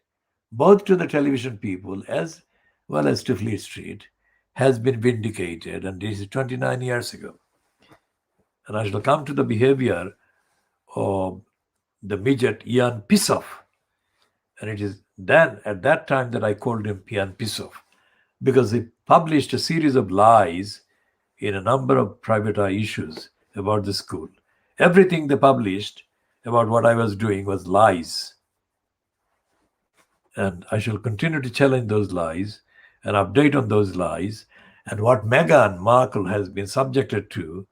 both to the television people as well as to Fleet Street, has been vindicated. And this is 29 years ago. And I shall come to the behavior of the midget Ian Pissoff. And it is then at that time that I called him Ian Pissoff, because he published a series of lies in a number of private eye issues about the school. Everything they published about what I was doing was lies. And I shall continue to challenge those lies and update on those lies. And what Meghan Markle has been subjected to,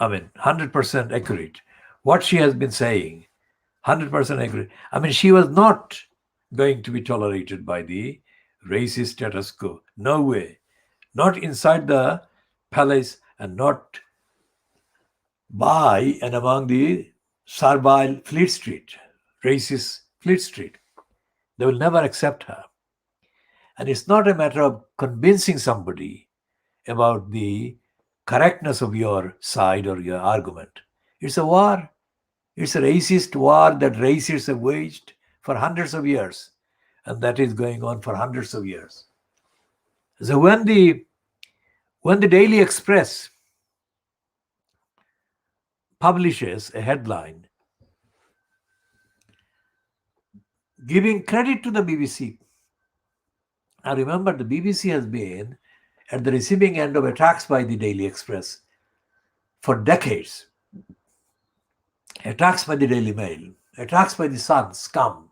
100% accurate. What she has been saying, 100% accurate. She was not going to be tolerated by the racist status quo. No way. Not inside the palace and not by and among the servile Fleet Street, racist Fleet Street. They will never accept her. And it's not a matter of convincing somebody about the correctness of your side or your argument. It's a war. It's a racist war that racists have waged for hundreds of years. And that is going on for hundreds of years. So when the Daily Express publishes a headline giving credit to the BBC, I remember the BBC has been at the receiving end of attacks by the Daily Express for decades. Attacks by the Daily Mail, attacks by the Sun, Scum.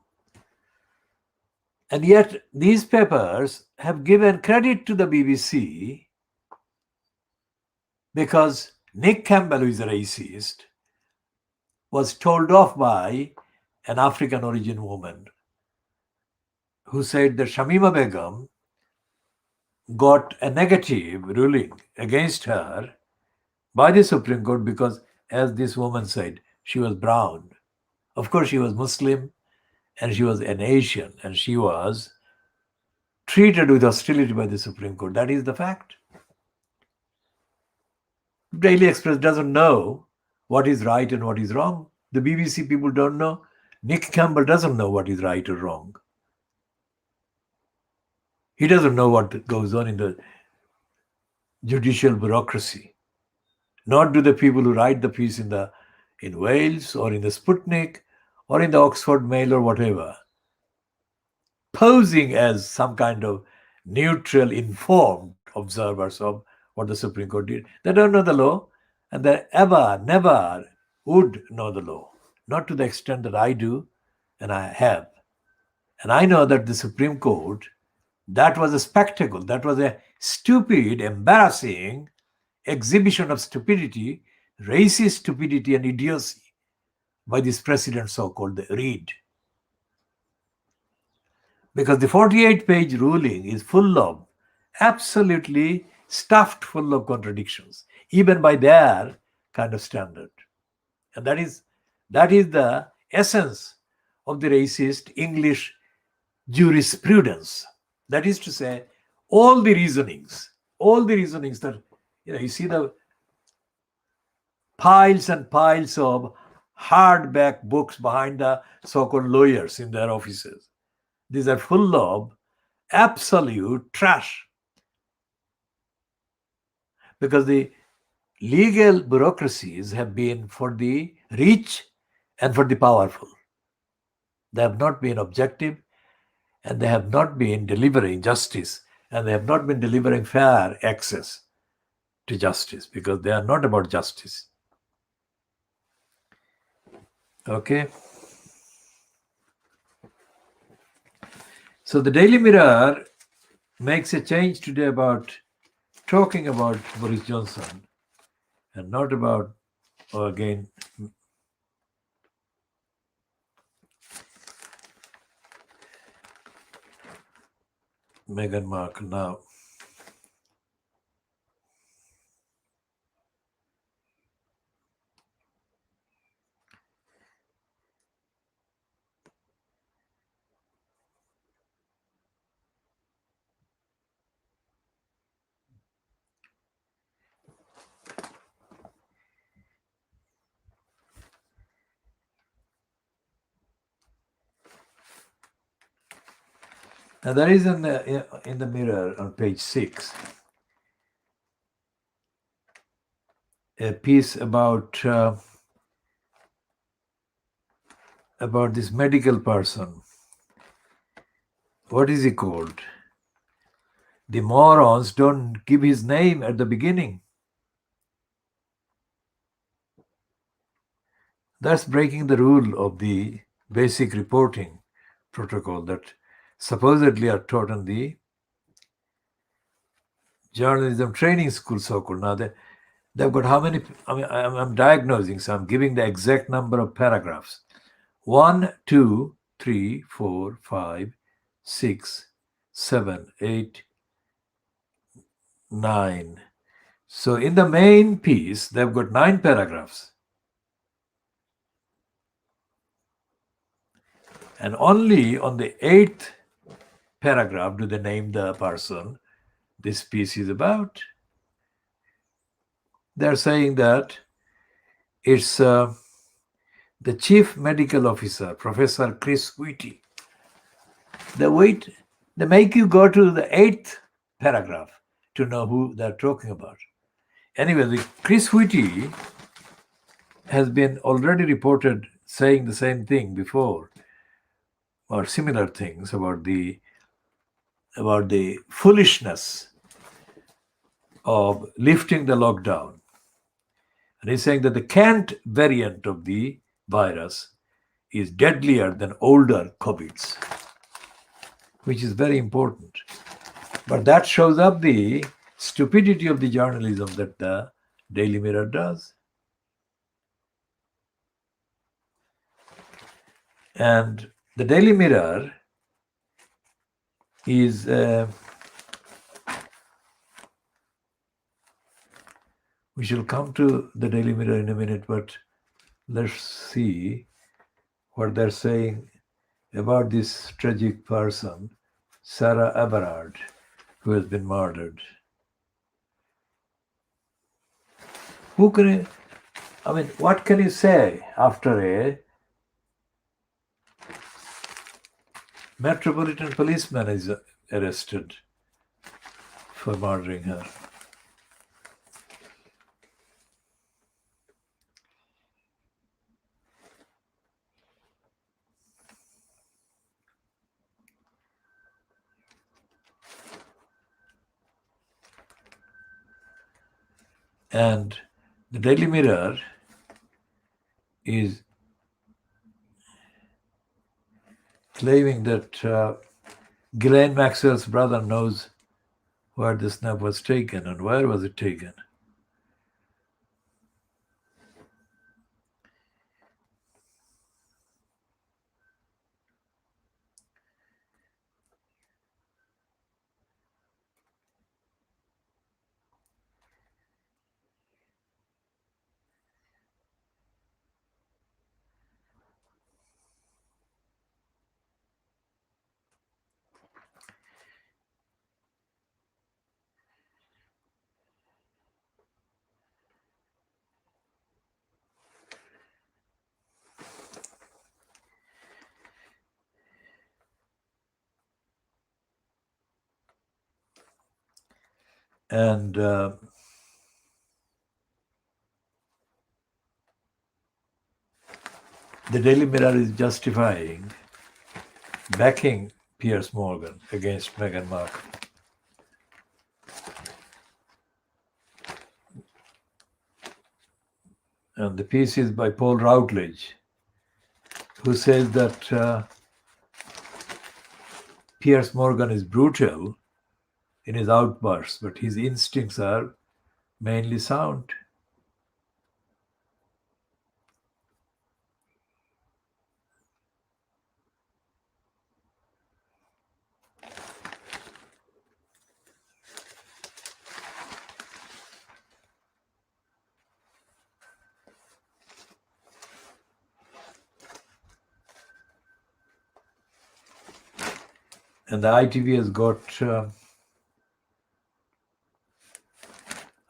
And yet these papers have given credit to the BBC because Nick Campbell, who is a racist, was told off by an African origin woman who said that Shamima Begum got a negative ruling against her by the Supreme Court because, as this woman said, she was brown. Of course, she was Muslim and she was an Asian and she was treated with hostility by the Supreme Court. That is the fact. Daily Express doesn't know what is right and what is wrong. The BBC people don't know. Nick Campbell doesn't know what is right or wrong. He doesn't know what goes on in the judicial bureaucracy. Nor do the people who write the piece in Wales or in the Sputnik or in the Oxford Mail or whatever, posing as some kind of neutral, informed observers of what the Supreme Court did. They don't know the law, and they never would know the law. Not to the extent that I do, and I have. And I know that the Supreme Court, that was a spectacle. That was a stupid, embarrassing exhibition of stupidity, racist stupidity and idiocy by this president, so-called the Reid. Because the 48-page ruling is full of, absolutely stuffed full of contradictions, even by their kind of standard. And that is the essence of the racist English jurisprudence. That is to say, all the reasonings that, you see the piles and piles of hardback books behind the so-called lawyers in their offices. These are full of absolute trash. Because the legal bureaucracies have been for the rich and for the powerful. They have not been objective, and they have not been delivering justice, and they have not been delivering fair access to justice, because they are not about justice. Okay. So the Daily Mirror makes a change today about talking about Boris Johnson and not about, again, Meghan Markle now. Now there is in the Mirror on page 6 a piece about this medical person. What is he called? The morons don't give his name at the beginning. That's breaking the rule of the basic reporting protocol that supposedly are taught in the journalism training school, so-called. Now, they've got how many? I mean, I'm diagnosing, so I'm giving the exact number of paragraphs. 1, 2, 3, 4, 5, 6, 7, 8, 9. So in the main piece, they've got 9 paragraphs. And only on the 8th paragraph do they name the person this piece is about. They're saying that it's the chief medical officer, Professor Chris Whitty. They make you go to the 8th paragraph to know who they're talking about. Anyway, the Chris Whitty has been already reported saying the same thing before, or similar things about the foolishness of lifting the lockdown. And he's saying that the Kent variant of the virus is deadlier than older COVIDs, which is very important. But that shows up the stupidity of the journalism that the Daily Mirror does. And the Daily Mirror is we shall come to the Daily Mirror in a minute, but let's see what they're saying about this tragic person, Sarah Everard, who has been murdered. What can you say after a Metropolitan policeman is arrested for murdering her? And the Daily Mirror is claiming that Ghislaine Maxwell's brother knows where the snap was taken and where was it taken. And the Daily Mirror is justifying backing Piers Morgan against Meghan Markle. And the piece is by Paul Routledge, who says that Piers Morgan is brutal in his outbursts, but his instincts are mainly sound. And the ITV has got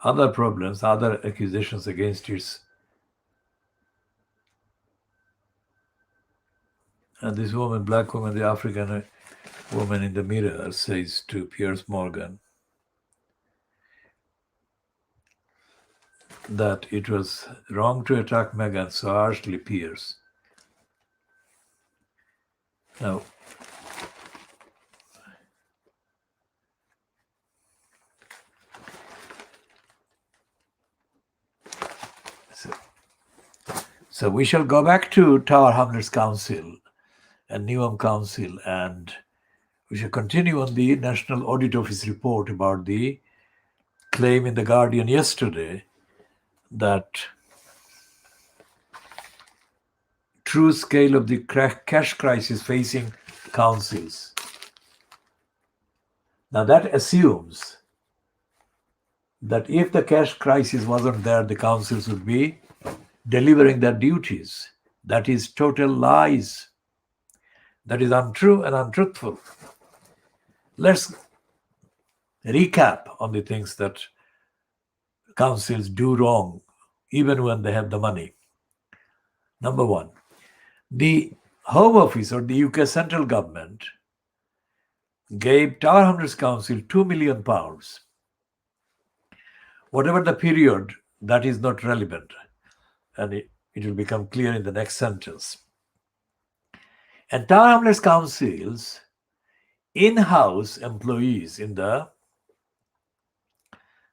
other problems, other accusations against it. And this woman, black woman, the African woman in the Mirror, says to Piers Morgan that it was wrong to attack Meghan so harshly, Piers. Now, So we shall go back to Tower Hamlets Council and Newham Council, and we shall continue on the National Audit Office report about the claim in the Guardian yesterday that true scale of the cash crisis facing councils. Now that assumes that if the cash crisis wasn't there, the councils would be delivering their duties. That is total lies. That is untrue and untruthful. Let's recap on the things that councils do wrong, even when they have the money. Number one, the Home Office or the UK central government gave Tower Hamlets Council £2 million. Whatever the period, that is not relevant. And it will become clear in the next sentence. And Tower Hamlets Council's in-house employees in the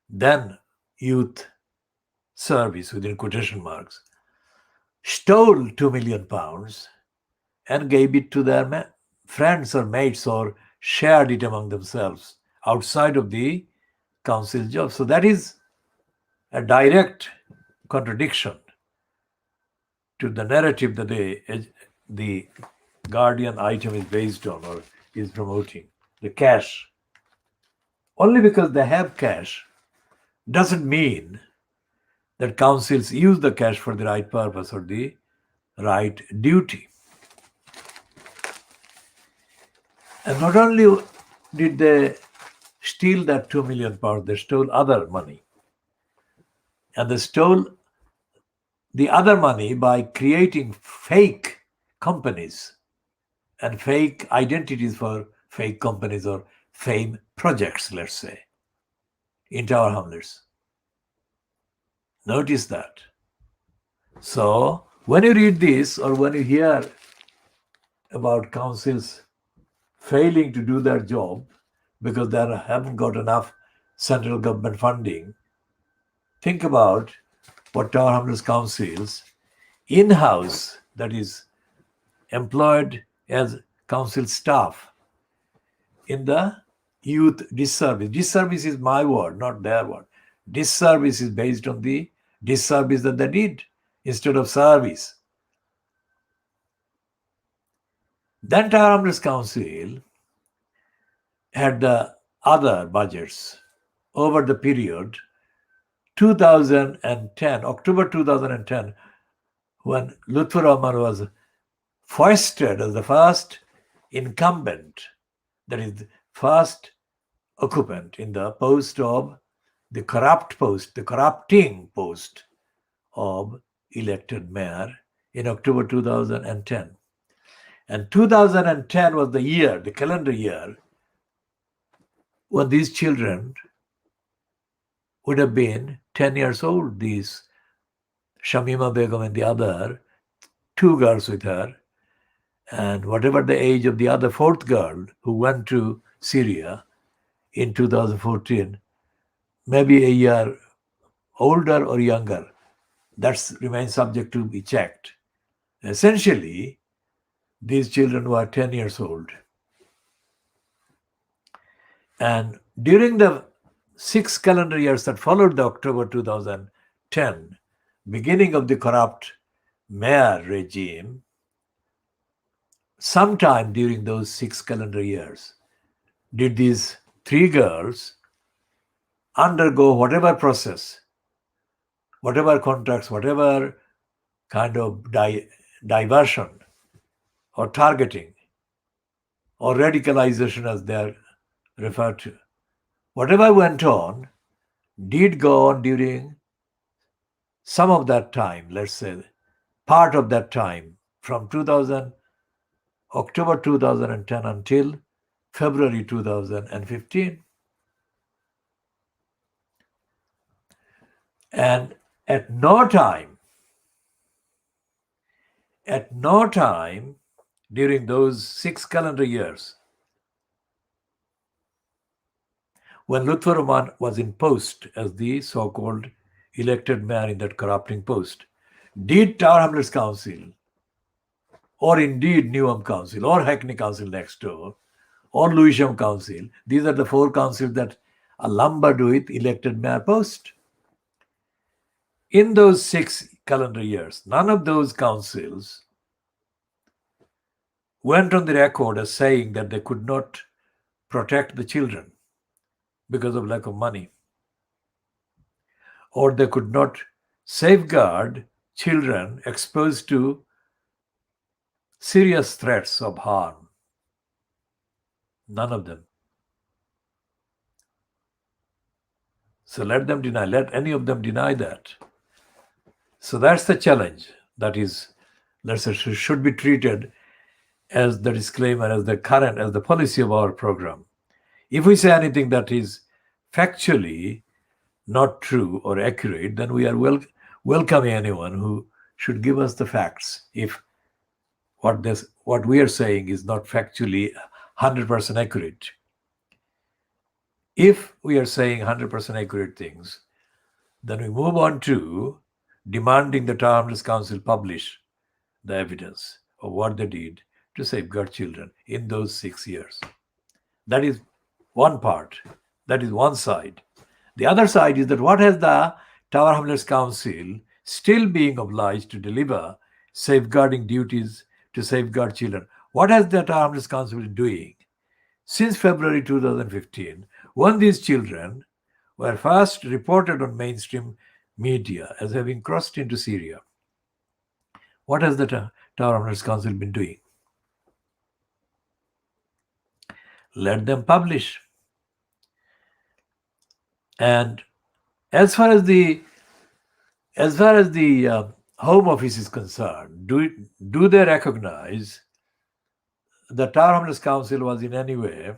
then youth service, within quotation marks, stole £2 million and gave it to their friends or mates, or shared it among themselves outside of the council job. So that is a direct contradiction to the narrative that the Guardian item is based on or is promoting. The cash. Only because they have cash doesn't mean that councils use the cash for the right purpose or the right duty. And not only did they steal that £2 million, they stole other money. And they stole the other money by creating fake companies and fake identities for fake companies or fame projects, let's say, in Tower Hamlets. Notice that. So when you read this, or when you hear about councils failing to do their job because they haven't got enough central government funding, think about what Tower Hamlets Council's in-house, that is employed as council staff in the youth disservice. Disservice is my word, not their word. Disservice is based on the disservice that they did instead of service. Then Tower Hamlets Council had the other budgets over the period 2010, October 2010, when Lutfur Rahman was foisted as the first incumbent, that is, the first occupant in the post of the corrupting post of elected mayor in October 2010. And 2010 was the year, the calendar year, when these children would have been 10 years old, these Shamima Begum and the other two girls with her, and whatever the age of the other fourth girl who went to Syria in 2014, maybe a year older or younger. That remains subject to be checked. Essentially, these children were 10 years old. And during the 6 calendar years that followed the October 2010, beginning of the corrupt mayor regime, sometime during those 6 calendar years, did these 3 girls undergo whatever process, whatever contracts, whatever kind of diversion or targeting or radicalization, as they are referred to. Whatever went on did go on during some of that time, let's say part of that time, from October 2010 until February 2015. And at no time during those 6 calendar years, when Lutfur Rahman was in post as the so-called elected mayor in that corrupting post, Did Tower Hamlets Council, or indeed Newham Council, or Hackney Council next door, or Lewisham Council, these are the four councils that are lumbered with elected mayor post. In those 6 calendar years, none of those councils went on the record as saying that they could not protect the children because of lack of money, or they could not safeguard children exposed to serious threats of harm. None of them. So let them deny, let any of them deny that. So that's the challenge. That is, let's say, should be treated as the disclaimer, as the current, as the policy of our program. If we say anything that is factually not true or accurate, then we are welcoming anyone who should give us the facts. If what we are saying is not factually 100% accurate. If we are saying 100% accurate things, then we move on to demanding the Tower Hamlets Council publish the evidence of what they did to safeguard children in those 6 years. That is one part. That is one side. The other side is that what has the Tower Hamlets Council still being obliged to deliver safeguarding duties to safeguard children? What has the Tower Hamlets Council been doing since February 2015, when these children were first reported on mainstream media as having crossed into Syria? What has the Tower Hamlets Council been doing? Let them publish. And as far as the Home Office is concerned, do they recognize the Tower Hamlets Council was in any way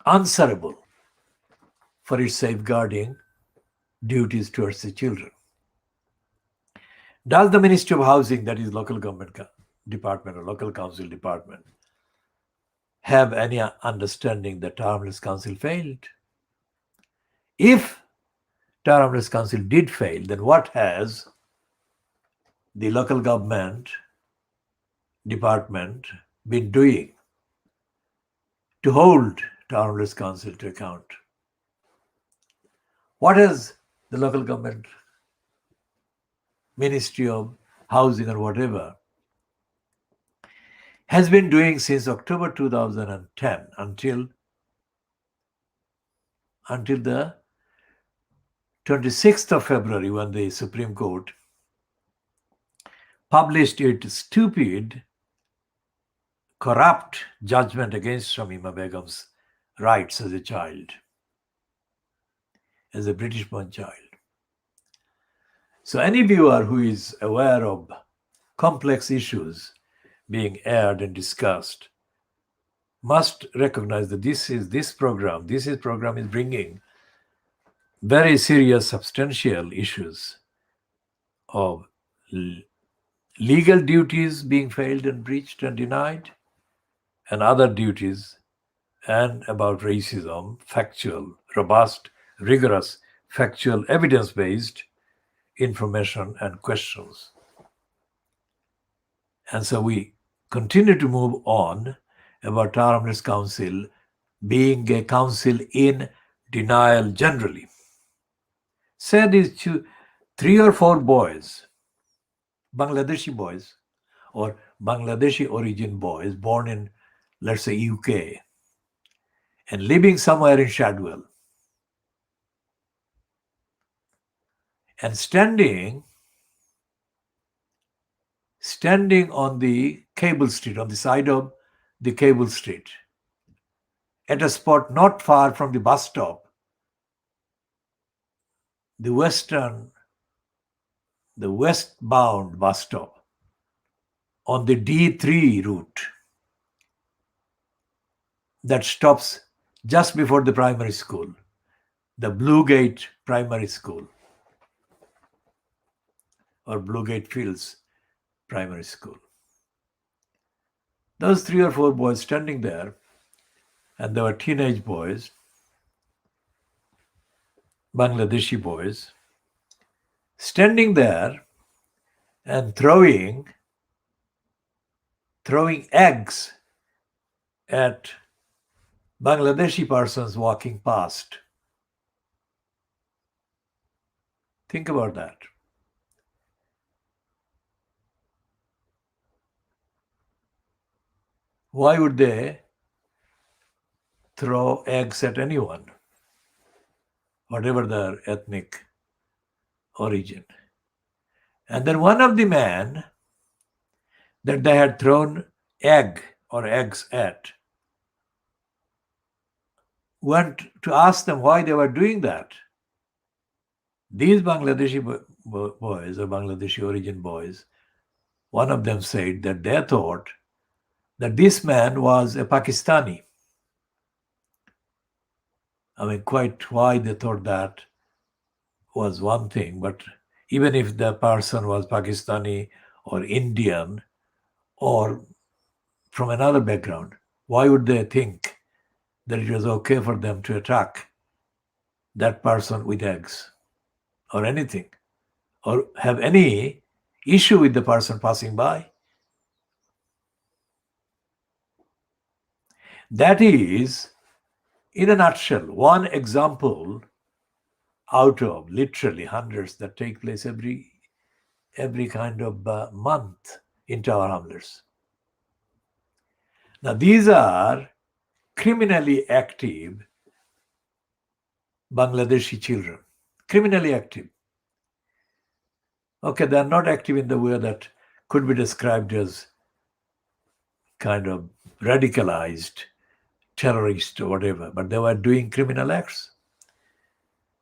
answerable for its safeguarding duties towards the children? Does the Ministry of Housing, that is local government department or local council department, have any understanding that Tower Hamlets Council failed? If Tower Hamlets Council did fail, then what has the local government department been doing to hold Tower Hamlets Council to account? What has the local government, Ministry of Housing or whatever, has been doing since October 2010 until the 26th of February, when the Supreme Court published its stupid, corrupt judgment against Shamima Begum's rights as a child, as a British-born child. So any viewer who is aware of complex issues being aired and discussed must recognize that this program is bringing very serious, substantial issues of legal duties being failed and breached and denied, and other duties, and about racism, factual, robust, rigorous, factual, evidence-based information and questions. And so we continue to move on about Tower Hamlets Council being a council in denial generally. Say these 3 or 4 boys, Bangladeshi boys or Bangladeshi origin boys born in, let's say, UK and living somewhere in Shadwell, and standing on the Cable Street, on the side of the Cable Street, at a spot not far from the bus stop, the westbound bus stop on the D3 route that stops just before the primary school, the Bluegate Primary School or Bluegate Fields Primary School. Those 3 or 4 boys standing there, and they were teenage boys, Bangladeshi boys, standing there and throwing eggs at Bangladeshi persons walking past. Think about that. Why would they throw eggs at anyone, whatever their ethnic origin? And then one of the men that they had thrown eggs at went to ask them why they were doing that. These Bangladeshi boys or Bangladeshi origin boys, one of them said that they thought that this man was a Pakistani. I mean, quite why they thought that was one thing, but even if the person was Pakistani or Indian or from another background, why would they think that it was okay for them to attack that person with eggs or anything, or have any issue with the person passing by? That is, in a nutshell, one example out of literally hundreds that take place every kind of month in Tower Hamlets. Now, these are criminally active Bangladeshi children, criminally active. Okay, they are not active in the way that could be described as kind of radicalized terrorist or whatever, but they were doing criminal acts.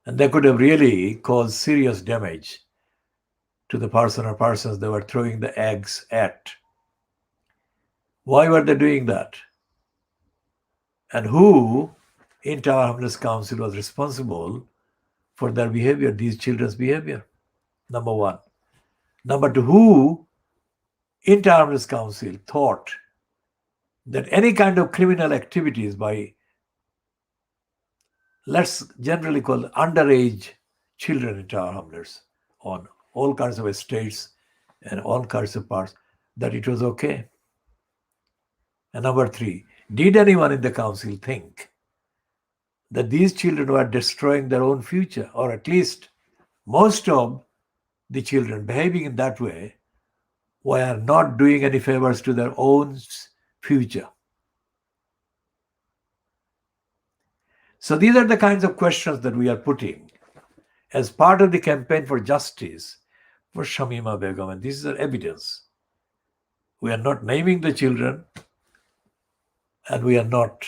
And they could have really caused serious damage to the person or persons they were throwing the eggs at. Why were they doing that? And who in Tower Hamlets Council was responsible for their behavior, these children's behavior? Number one. Number two, who in Tower Hamlets Council thought that any kind of criminal activities by, let's generally call underage children in Tower Hamlets on all kinds of estates and all kinds of parts, that it was okay? And number three, did anyone in the council think that these children were destroying their own future, or at least most of the children behaving in that way were not doing any favors to their own future? So these are the kinds of questions that we are putting as part of the campaign for justice for Shamima Begum, and this is evidence. We are not naming the children, and we are not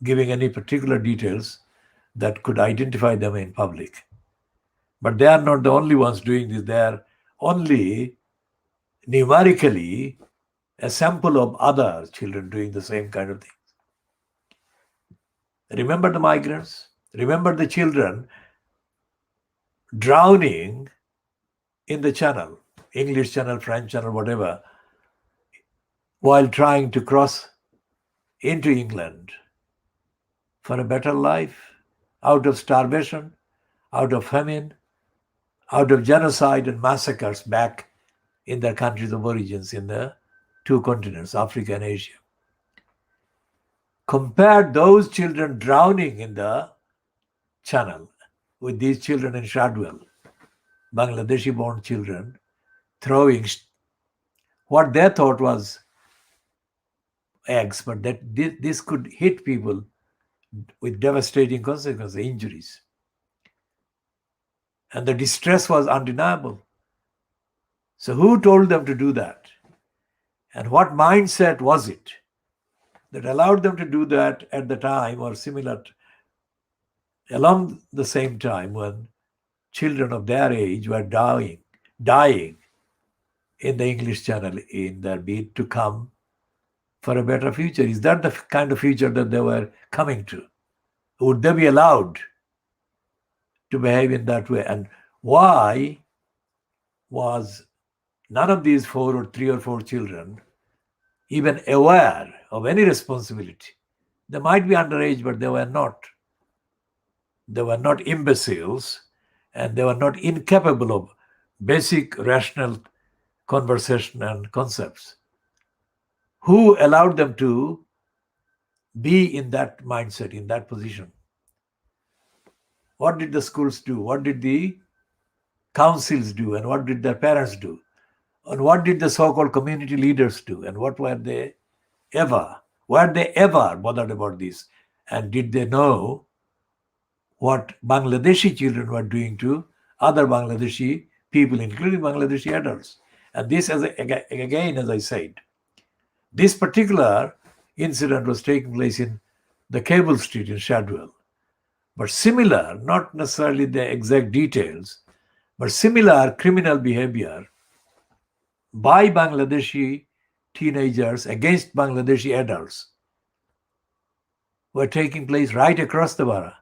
giving any particular details that could identify them in public. But they are not the only ones doing this. They are only numerically a sample of other children doing the same kind of thing. Remember the migrants? Remember the children drowning in the channel, English channel, French channel, whatever, while trying to cross into England for a better life, out of starvation, out of famine, out of genocide and massacres back in their countries of origins in the two continents, Africa and Asia. Compare those children drowning in the channel with these children in Shadwell, Bangladeshi-born children, throwing what they thought was eggs, but that this could hit people with devastating consequences, injuries. And the distress was undeniable. So who told them to do that? And what mindset was it that allowed them to do that at the time or similar, along the same time when children of their age were dying in the English Channel in their bid to come for a better future? Is that the kind of future that they were coming to? Would they be allowed to behave in that way? And why was none of these three or four children even aware of any responsibility? They might be underage, but they were not. They were not imbeciles, and they were not incapable of basic rational conversation and concepts. Who allowed them to be in that mindset, in that position? What did the schools do? What did the councils do? And what did their parents do? And what did the so-called community leaders do? And what were they ever bothered about this? And did they know what Bangladeshi children were doing to other Bangladeshi people, including Bangladeshi adults? And this, again, as I said, this particular incident was taking place in the Cable Street in Shadwell. But similar, not necessarily the exact details, but similar criminal behavior by Bangladeshi teenagers against Bangladeshi adults were taking place right across the border.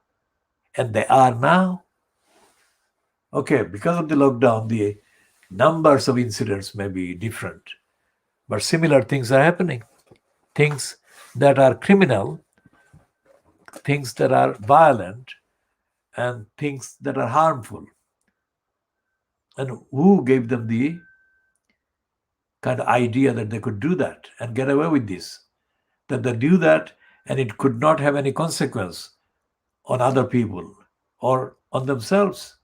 And they are now. Okay, because of the lockdown, the numbers of incidents may be different, but similar things are happening. Things that are criminal, things that are violent, and things that are harmful. And who gave them the kind of idea that they could do that and get away with this? That they do that and it could not have any consequence on other people or on themselves.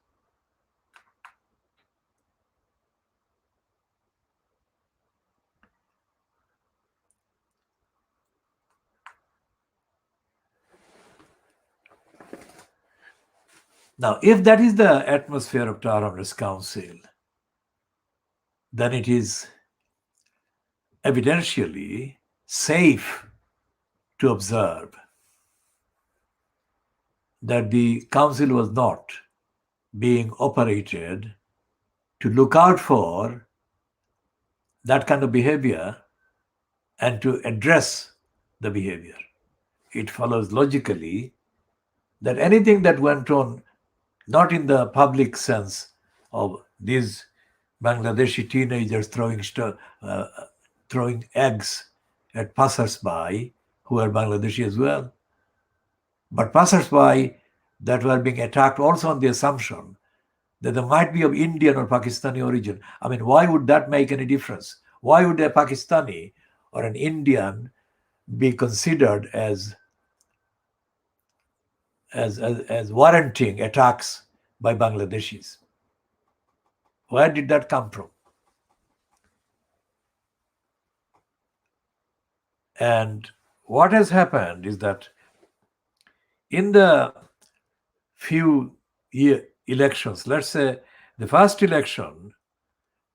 Now, if that is the atmosphere of Tower Hamlets Council, then it is evidentially safe to observe that the council was not being operated to look out for that kind of behavior and to address the behavior. It follows logically that anything that went on, not in the public sense of these Bangladeshi teenagers throwing eggs at passers-by who are Bangladeshi as well, but passers-by that were being attacked also on the assumption that they might be of Indian or Pakistani origin. I mean, why would that make any difference? Why would a Pakistani or an Indian be considered as warranting attacks by Bangladeshis? Where did that come from? And what has happened is that in the few elections, let's say the first election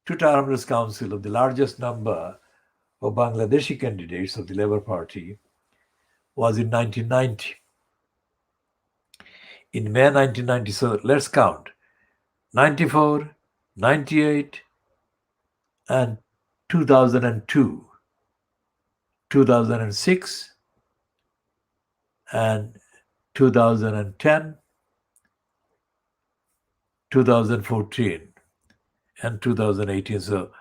to Tower Hamlets Council of the largest number of Bangladeshi candidates of the Labour Party was in 1990. In May 1990, so let's count, 94, 98, and 2002, 2006, and 2010, 2014, and 2018. So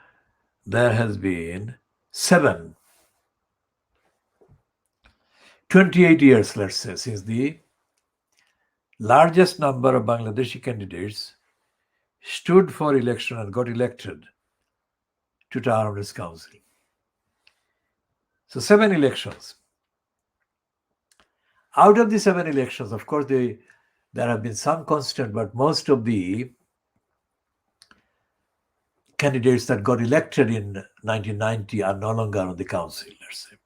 there has been 28 years, let's say, since the largest number of Bangladeshi candidates stood for election and got elected to Tower Hamlets Council. So 7 elections. Out of the 7 elections, of course, there have been some constant, but most of the candidates that got elected in 1990 are no longer on the council, let's say.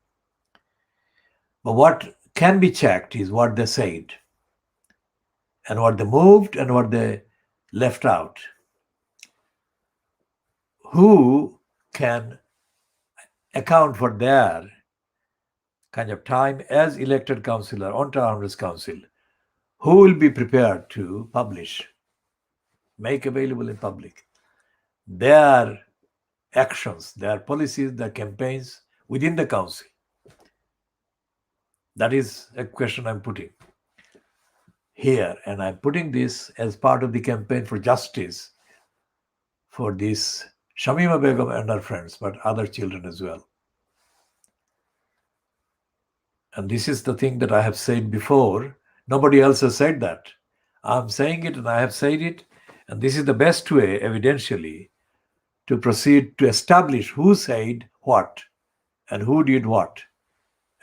But what can be checked is what they said, and what they moved and what they left out. Who can account for their kind of time as elected councillor on Tower Hamlets Council? Who will be prepared to publish, make available in public their actions, their policies, their campaigns within the council? That is a question I'm putting here, and I'm putting this as part of the campaign for justice for this Shamima Begum and her friends, but other children as well. And this is the thing that I have said before. Nobody else has said that. I'm saying it and I have said it, and this is the best way, evidentially, to proceed to establish who said what and who did what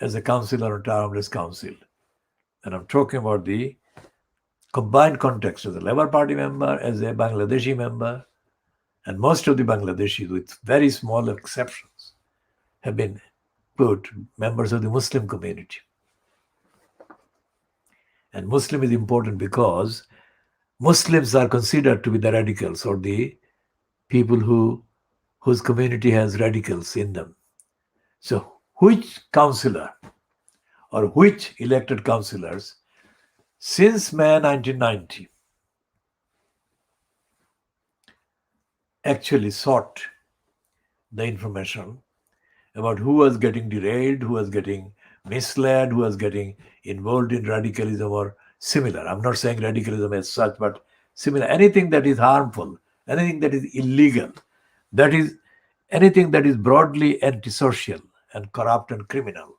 as a councillor on Town Council. And I'm talking about the combined context as a Labour Party member, as a Bangladeshi member, and most of the Bangladeshis, with very small exceptions, have been put members of the Muslim community. And Muslim is important because Muslims are considered to be the radicals, or the people whose community has radicals in them. So which councillor or which elected councillors since May 1990 actually sought the information about who was getting derailed, who was getting misled, who was getting involved in radicalism or similar. I'm not saying radicalism as such, but similar. Anything that is harmful, anything that is illegal, that is anything that is broadly antisocial and corrupt and criminal,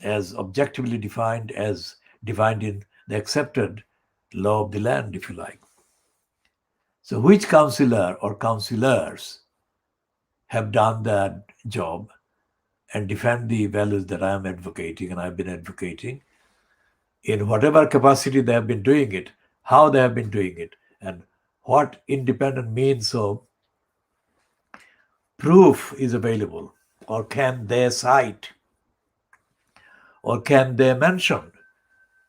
as objectively defined, as defined in the accepted law of the land, if you like. So which councillor or councillors have done that job and defend the values that I am advocating and I've been advocating in whatever capacity they have been doing it, how they have been doing it, and what independent means of proof is available, or can they cite, or can they mention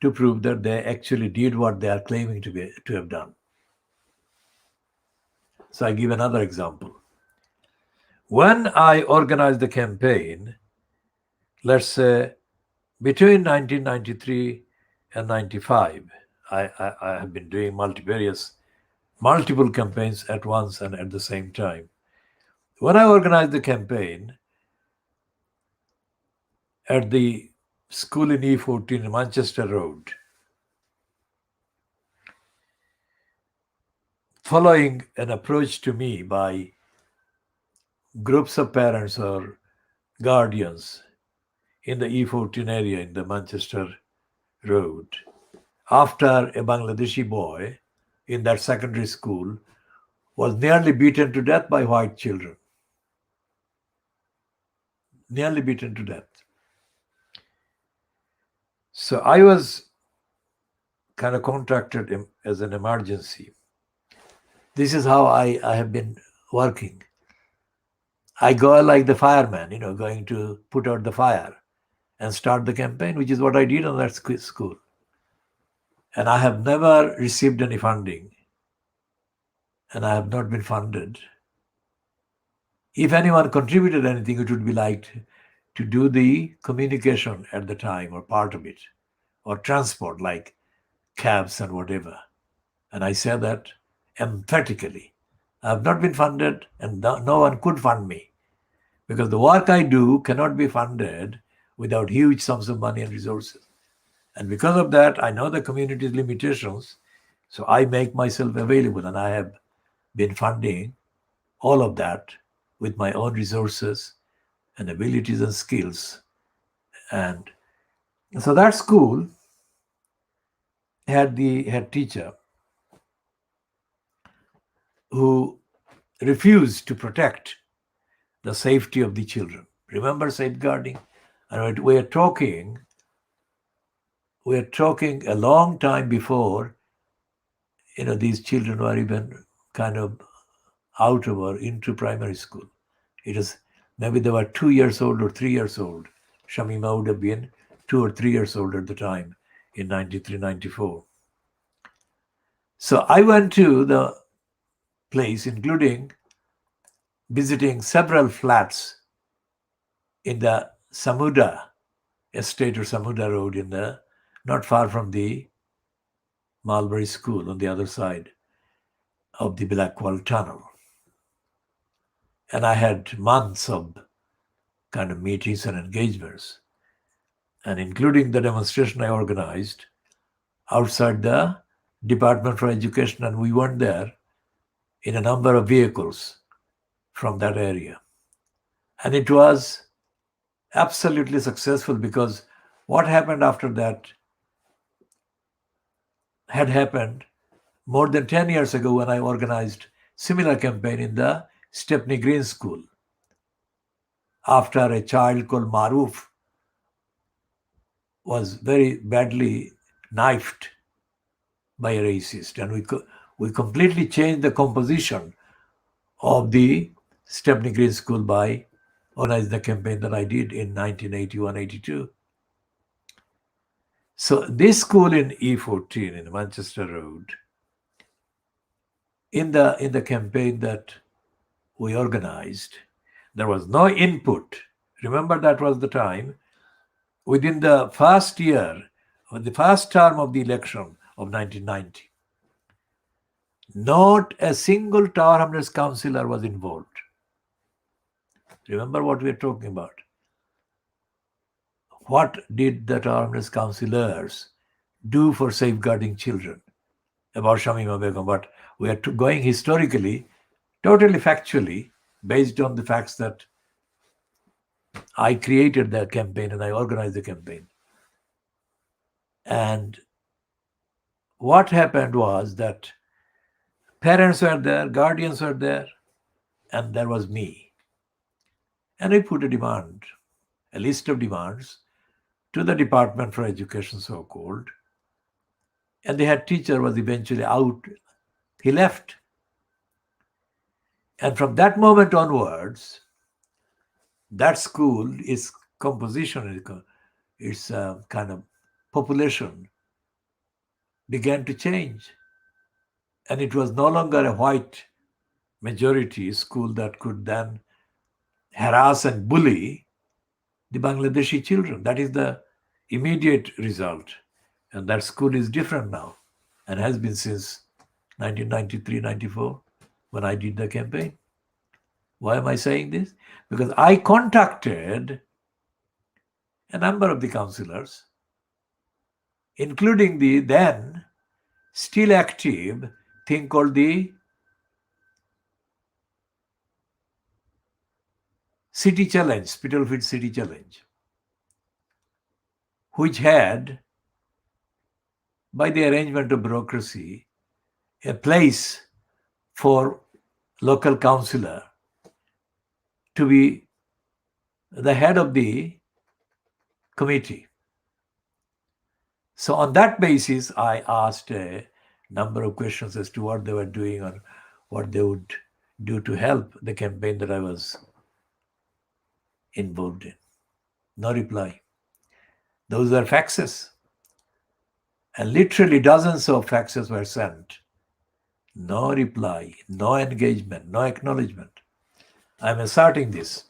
to prove that they actually did what they are claiming to have done. So I give another example. When I organized the campaign, let's say between 1993 and 95, I have been doing multiple campaigns at once and at the same time. When I organized the campaign at the school in E14 Manchester Road, following an approach to me by groups of parents or guardians in the E14 area in the Manchester Road, after a Bangladeshi boy in that secondary school was nearly beaten to death by white children. Nearly beaten to death. So I was kind of contacted as an emergency. This is how I have been working. I go like the fireman, going to put out the fire and start the campaign, which is what I did on that school. And I have never received any funding, and I have not been funded. If anyone contributed anything, it would be like to do the communication at the time, or part of it, or transport like cabs and whatever. And I say that emphatically. I have not been funded, and no one could fund me, because the work I do cannot be funded without huge sums of money and resources. And because of that, I know the community's limitations, so I make myself available, and I have been funding all of that with my own resources and abilities and skills. And so that school had the head teacher who refused to protect the safety of the children. Remember safeguarding? And we're talking a long time before these children were even kind of out of or into primary school. It is maybe they were 2 years old or 3 years old. Shamima would have been 2 or 3 years old at the time in 93, 94. So I went to the place, including visiting several flats in the Samuda estate or Samuda Road not far from the Mulberry School on the other side of the Blackwall Tunnel. And I had months of kind of meetings and engagements, and including the demonstration I organized outside the Department for Education, and we went there in a number of vehicles from that area. And it was absolutely successful, because what happened after that had happened more than 10 years ago when I organized similar campaign in the Stepney Green School after a child called Maruf was very badly knifed by a racist, and we completely changed the composition of the Stepney Green School by organizing the campaign that I did in 1981-82. So this school in E14 in Manchester Road, in the campaign that we organized, there was no input. Remember, that was the time within the first year, or the first term of the election of 1990. Not a single Tower Hamlets councillor was involved. Remember what we are talking about. What did the Tower Hamlets councillors do for safeguarding children? About Shamima Begum, but we are going historically, totally factually, based on the facts that I created the campaign and I organized the campaign. And what happened was that parents were there, guardians were there, and there was me. And I put a demand, a list of demands to the Department for Education, so-called. And the head teacher was eventually out. He left. And from that moment onwards, that school, its composition, its kind of population began to change. And it was no longer a white majority school that could then harass and bully the Bangladeshi children. That is the immediate result. And that school is different now and has been since 1993-94 when I did the campaign. Why am I saying this? Because I contacted a number of the councillors, including the then still active thing called the City Challenge, Spitalfield City Challenge, which had, by the arrangement of bureaucracy, a place for local councillor to be the head of the committee. So on that basis, I asked a number of questions as to what they were doing or what they would do to help the campaign that I was involved in. No reply. Those were faxes. And literally dozens of faxes were sent. No reply, no engagement, no acknowledgement. I'm asserting this.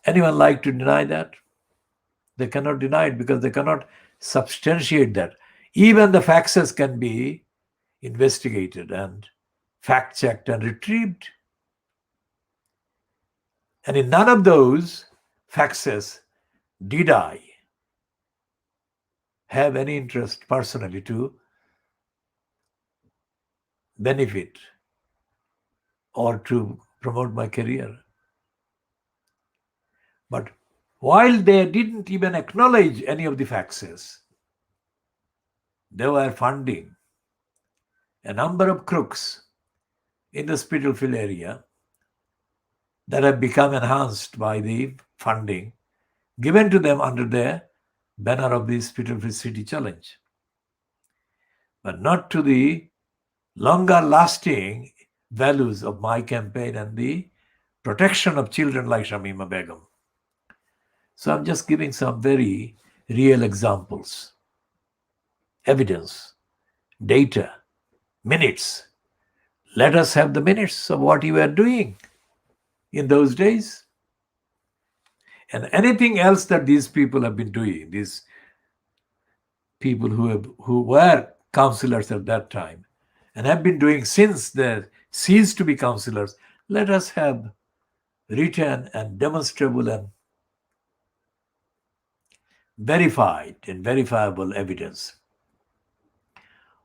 Anyone like to deny that? They cannot deny it because they cannot substantiate that. Even the faxes can be investigated and fact-checked and retrieved. And in none of those faxes did I have any interest personally to benefit or to promote my career. But while they didn't even acknowledge any of the faxes, they were funding a number of crooks in the Spitalfield area that have become enhanced by the funding given to them under the banner of the Spitalfield City Challenge, but not to the longer lasting values of my campaign and the protection of children like Shamima Begum. So I'm just giving some very real examples, evidence, data, minutes. Let us have the minutes of what you were doing in those days. And anything else that these people have been doing, these people who were councillors at that time and have been doing since they ceased to be councillors, let us have written and demonstrable and verified and verifiable evidence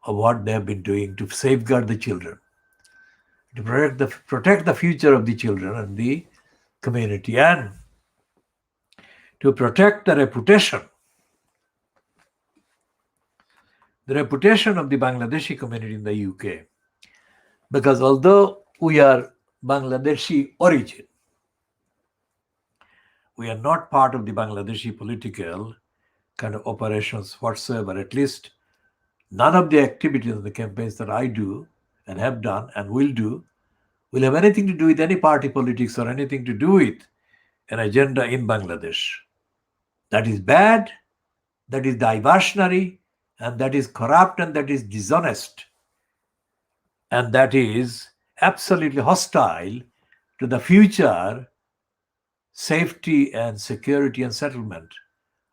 of what they have been doing to safeguard the children, to protect the future of the children and the community, and to protect the reputation of the Bangladeshi community in the UK. Because although We are Bangladeshi origin. We are not part of the Bangladeshi political kind of operations whatsoever. At least none of the activities of the campaigns that I do and have done and will do will have anything to do with any party politics or anything to do with an agenda in Bangladesh. That is bad, that is diversionary, and that is corrupt, and that is dishonest, and that is absolutely hostile to the future safety and security and settlement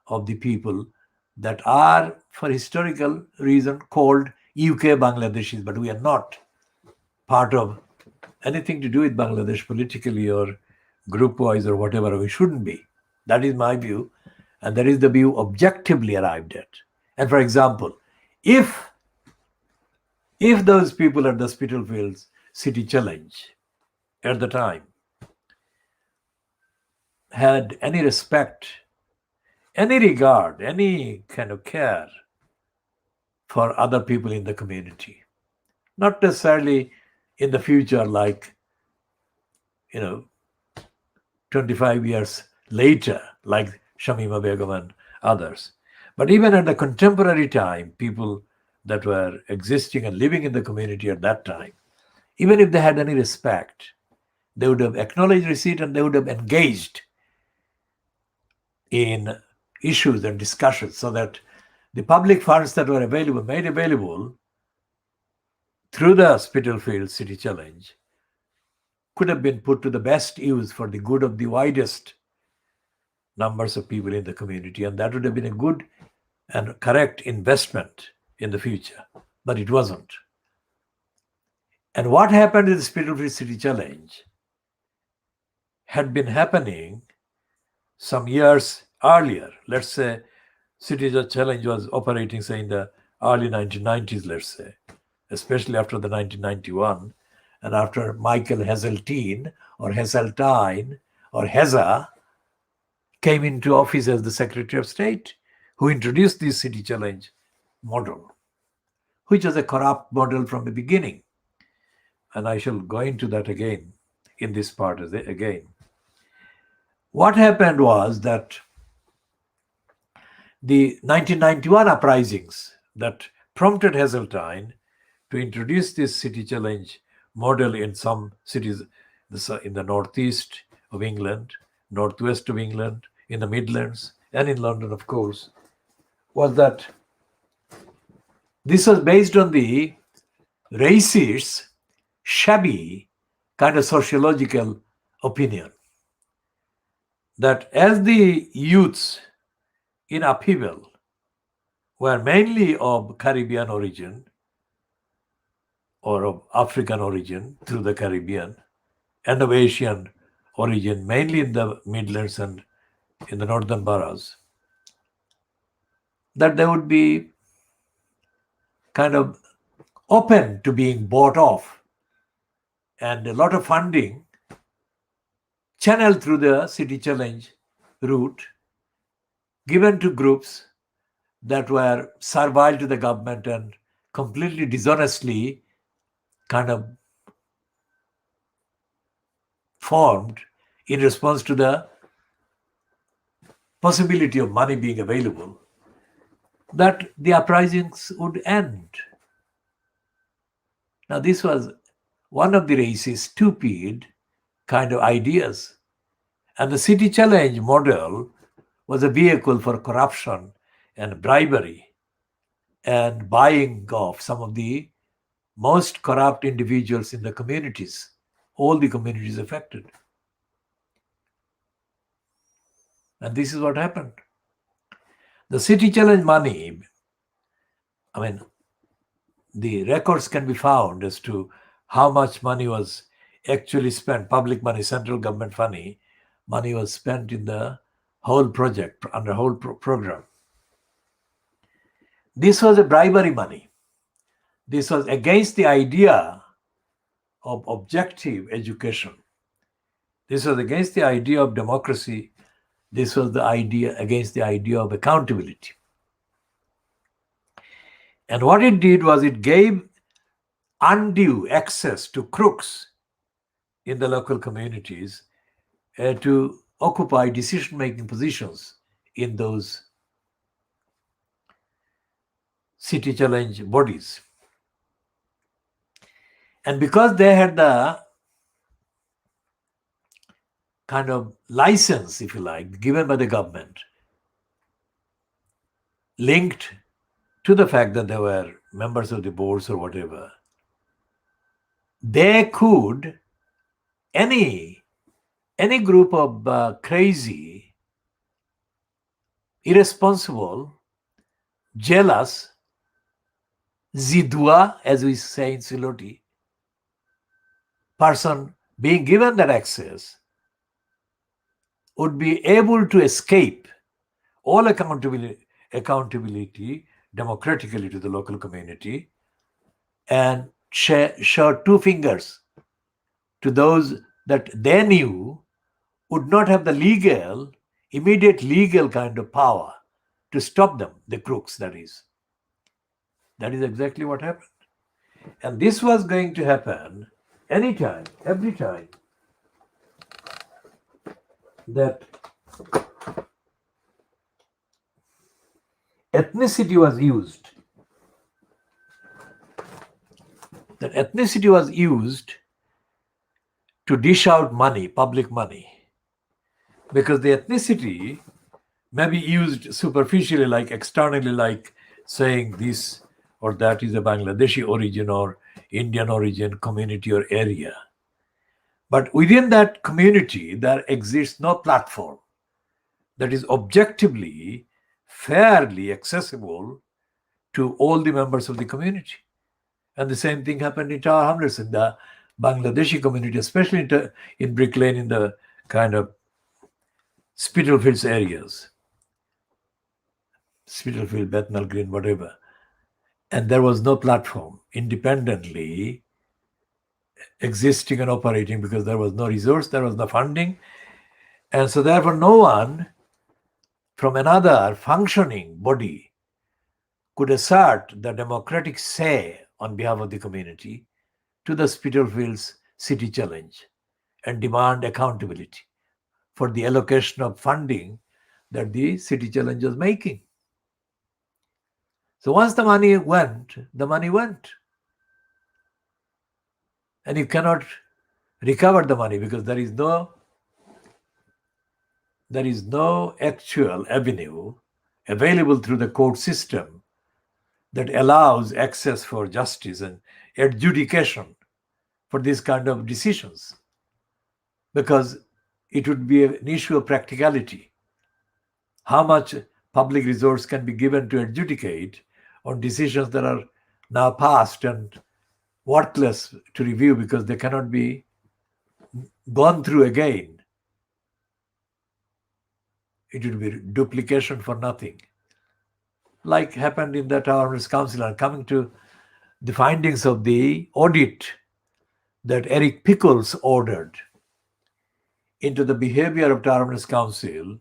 of the people that are, for historical reason, called UK Bangladeshis, but we are not part of anything to do with Bangladesh politically or group wise or whatever. We shouldn't be. That is my view, and that is the view objectively arrived at. And for example, if those people at the Spitalfields City Challenge at the time had any respect, any regard, any kind of care for other people in the community, not necessarily in the future, like 25 years later, like Shamima Begum and others, but even at the contemporary time, people that were existing and living in the community at that time, even if they had any respect, they would have acknowledged receipt and they would have engaged in issues and discussions, so that the public funds that were available, made available through the Spitalfield City Challenge, could have been put to the best use for the good of the widest numbers of people in the community, and that would have been a good and correct investment in the future. But it wasn't. And what happened in the Spitalfield City Challenge had been happening some years earlier. Let's say City Challenge was operating, say, in the early 1990s, let's say, especially after the 1991, and after Michael Heseltine or Heseltine or Heza came into office as the Secretary of State, who introduced this City Challenge model, which was a corrupt model from the beginning. And I shall go into that again in this part again. What happened was that the 1991 uprisings that prompted Heseltine to introduce this City Challenge model in some cities in the northeast of England, northwest of England, in the Midlands, and in London, of course, was that this was based on the racist, shabby kind of sociological opinion that as the youths in upheaval were mainly of Caribbean origin or of African origin through the Caribbean, and of Asian origin, mainly in the Midlands and in the northern boroughs, that they would be kind of open to being bought off, and a lot of funding channeled through the City Challenge route given to groups that were servile to the government and completely dishonestly kind of formed in response to the possibility of money being available, that the uprisings would end. Now, this was one of the racist, stupid kind of ideas. And the City Challenge model was a vehicle for corruption and bribery and buying off some of the most corrupt individuals in the communities, all the communities affected. And this is what happened. The City Challenge money, the records can be found as to how much money was actually spent, public money, central government money was spent in the whole project, under whole program. This was a bribery money. This was against the idea of objective education. This was against the idea of democracy. This was against the idea of accountability. And what it did was it gave undue access to crooks in the local communities to occupy decision-making positions in those city challenge bodies. And because they had the kind of license, if you like, given by the government, linked to the fact that they were members of the boards or whatever, they could, any group of crazy, irresponsible, jealous, zidua, as we say in Siloti, person being given that access would be able to escape all accountability democratically to the local community and show two fingers to those that they knew would not have the immediate legal kind of power to stop them, the crooks, that is. That is exactly what happened. And this was going to happen anytime, every time that ethnicity was used. That ethnicity was used to dish out money, public money. Because the ethnicity may be used superficially, like externally, like saying this or that is a Bangladeshi origin or Indian origin community or area. But within that community, there exists no platform that is objectively, fairly accessible to all the members of the community. And the same thing happened in Tower Hamlets, in the Bangladeshi community, especially in Brick Lane, in the kind of Spitalfields areas, Spitalfield, Bethnal Green, whatever. And there was no platform independently existing and operating because there was no resource, there was no funding. And so therefore no one from another functioning body could assert the democratic say on behalf of the community to the Spitalfields City Challenge and demand accountability for the allocation of funding that the City Challenge was making. So once the money went, the money went. And you cannot recover the money because there is no actual avenue available through the court system that allows access for justice and adjudication for these kind of decisions, because it would be an issue of practicality. How much public resource can be given to adjudicate on decisions that are now passed and worthless to review because they cannot be gone through again? It would be duplication for nothing. Like happened in the Tower Hamlets Council. And coming to the findings of the audit that Eric Pickles ordered into the behavior of Tower Hamlets Council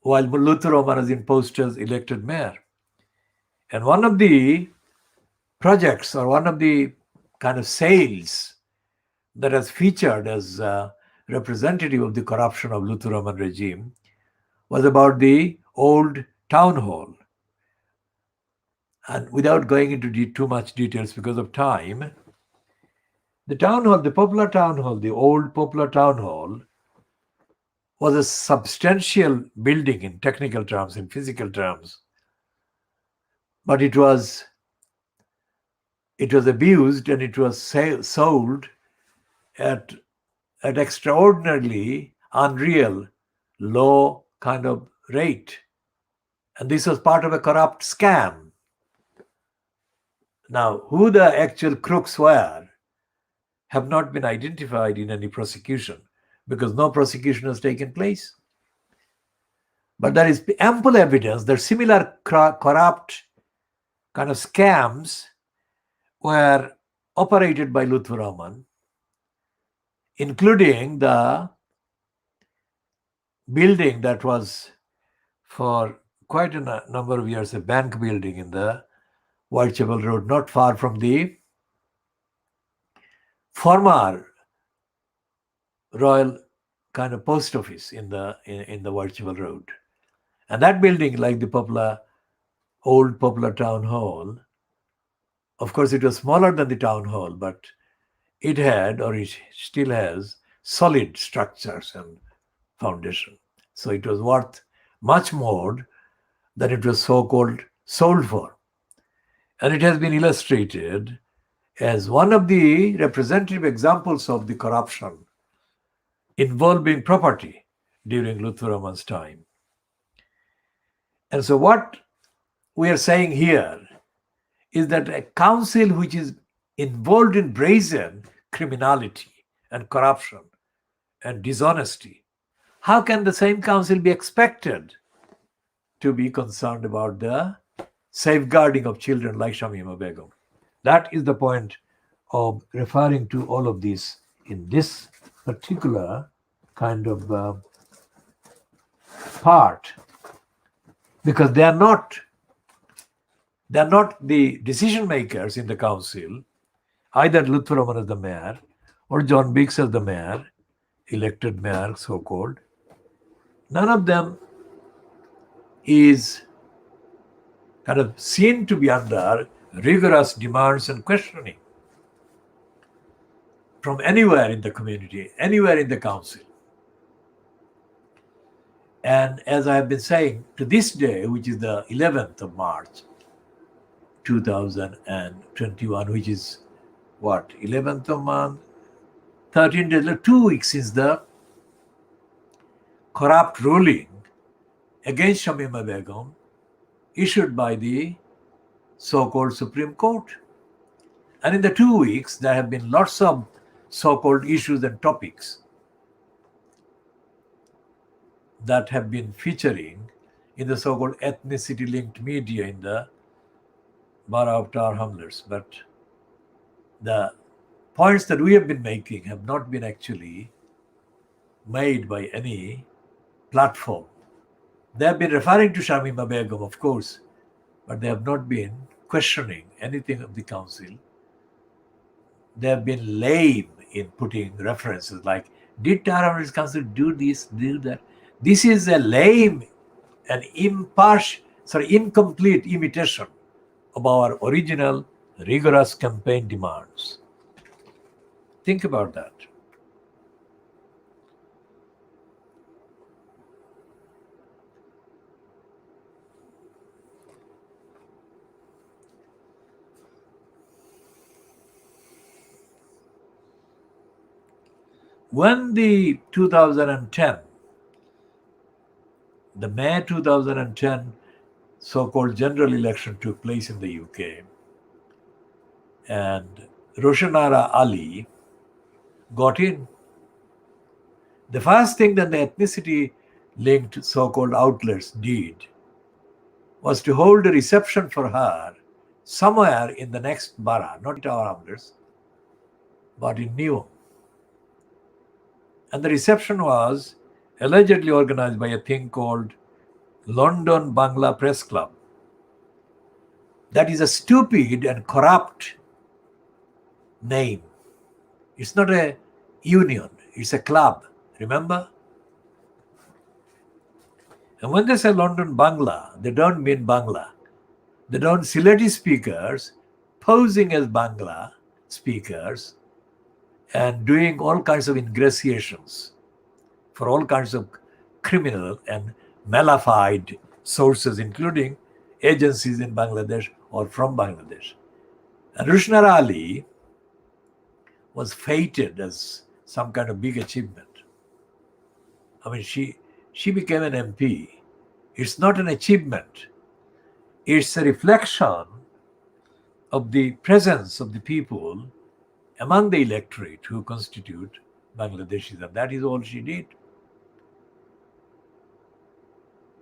while Luther Roman was imposed as elected mayor. And one of the projects or one of the kind of sales that has featured as representative of the corruption of Luther Roman regime was about the old town hall. And without going into too much details because of time, the town hall, the popular town hall, the old popular town hall was a substantial building in technical terms, in physical terms. But it was abused and it was sold at extraordinarily unreal low kind of rate. And this was part of a corrupt scam. Now, who the actual crooks were have not been identified in any prosecution because no prosecution has taken place. But there is ample evidence that similar corrupt kind of scams were operated by Luther Roman, including the building that was for quite a number of years a bank building in the Whitechapel Road, not far from the former royal kind of post office in the virtual road. And that building, like the old popular town hall, of course, it was smaller than the town hall, but it had, or it still has, solid structures and foundation. So it was worth much more than it was so-called sold for. And it has been illustrated as one of the representative examples of the corruption involving property during Luthvaraman's time. And so what we are saying here is that a council which is involved in brazen criminality and corruption and dishonesty, how can the same council be expected to be concerned about the safeguarding of children like Shamima Begum? That is the point of referring to all of this in this particular kind of part, because they are not the decision makers in the council, either Luthvaraman as the mayor or John Biggs as the mayor, elected mayor, so-called. None of them is kind of seen to be under rigorous demands and questioning from anywhere in the community, anywhere in the council. And as I have been saying, to this day, which is the 11th of March, 2021, which is what, 11th of month, 13 days, 2 weeks since the corrupt ruling against Shamima Begum issued by the so-called Supreme Court. And in the 2 weeks, there have been lots of so-called issues and topics that have been featuring in the so-called ethnicity-linked media in the borough of Tower Hamlets. But the points that we have been making have not been actually made by any platform. They have been referring to Shamima Begum, of course, but they have not been questioning anything of the council. They have been lame in putting references like, did Tower Hamlets Council do this, do that? This is a lame and incomplete imitation of our original rigorous campaign demands. Think about that. When the 2010, the May 2010 so-called general election took place in the UK, and Roshanara Ali got in, the first thing that the ethnicity-linked so-called outlets did was to hold a reception for her somewhere in the next borough, not in Tower Hamlets, but in Newham. And the reception was allegedly organized by a thing called London Bangla Press Club. That is a stupid and corrupt name. It's not a union, it's a club, remember? And when they say London Bangla, they don't mean Bangla. They don't Sylheti speakers posing as Bangla speakers and doing all kinds of ingratiations for all kinds of criminal and malified sources, including agencies in Bangladesh or from Bangladesh. And Roshanara Ali was feted as some kind of big achievement. I mean, she became an MP. It's not an achievement. It's a reflection of the presence of the people among the electorate who constitute Bangladeshis, and that is all she did.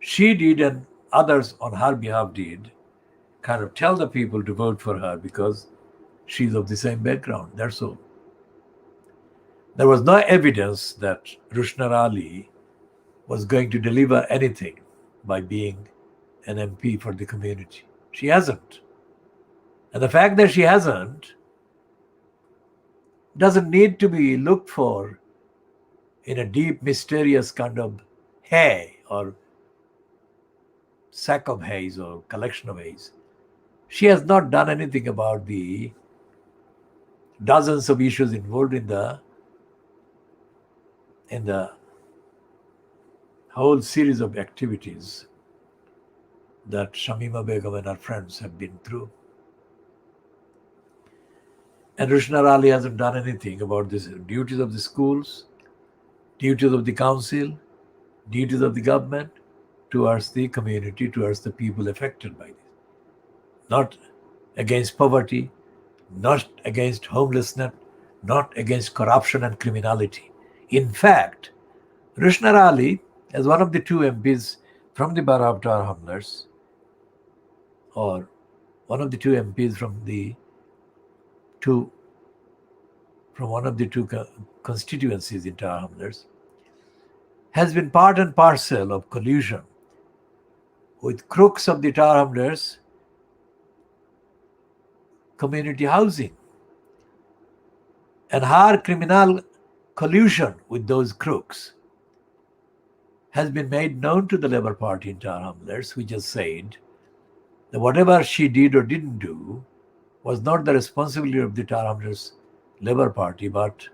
She did, and others on her behalf did, kind of tell the people to vote for her because she's of the same background. That's all. There was no evidence that Roshanara Ali was going to deliver anything by being an MP for the community. She hasn't. And the fact that she hasn't doesn't need to be looked for in a deep, mysterious kind of hay or sack of haze or collection of haze. She has not done anything about the dozens of issues involved in the whole series of activities that Shamima Begum and her friends have been through. And Rushna Ali hasn't done anything about this duties of the schools, duties of the council, duties of the government towards the community, towards the people affected by this. Not against poverty, not against homelessness, not against corruption and criminality. In fact, Rushna Ali, as one of the two MPs from the Borough of Tower Hamlets, or one of the two MPs from one of the two constituencies in Tower Hamlets, has been part and parcel of collusion with crooks of the Tower Hamlets community housing. And her criminal collusion with those crooks has been made known to the Labour Party in Tower Hamlets, which has said that whatever she did or didn't do was not the responsibility of the Tower Hamlets Labour Party, but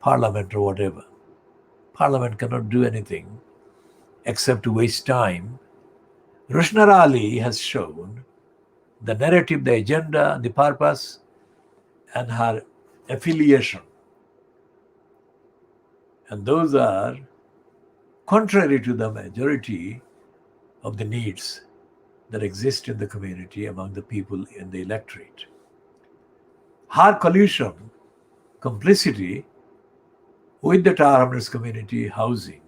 Parliament or whatever. Parliament cannot do anything except to waste time. Rushna Ali has shown the narrative, the agenda, the purpose, and her affiliation. And those are contrary to the majority of the needs that exist in the community among the people in the electorate. Her collusion, complicity with the Tower Hamlets community housing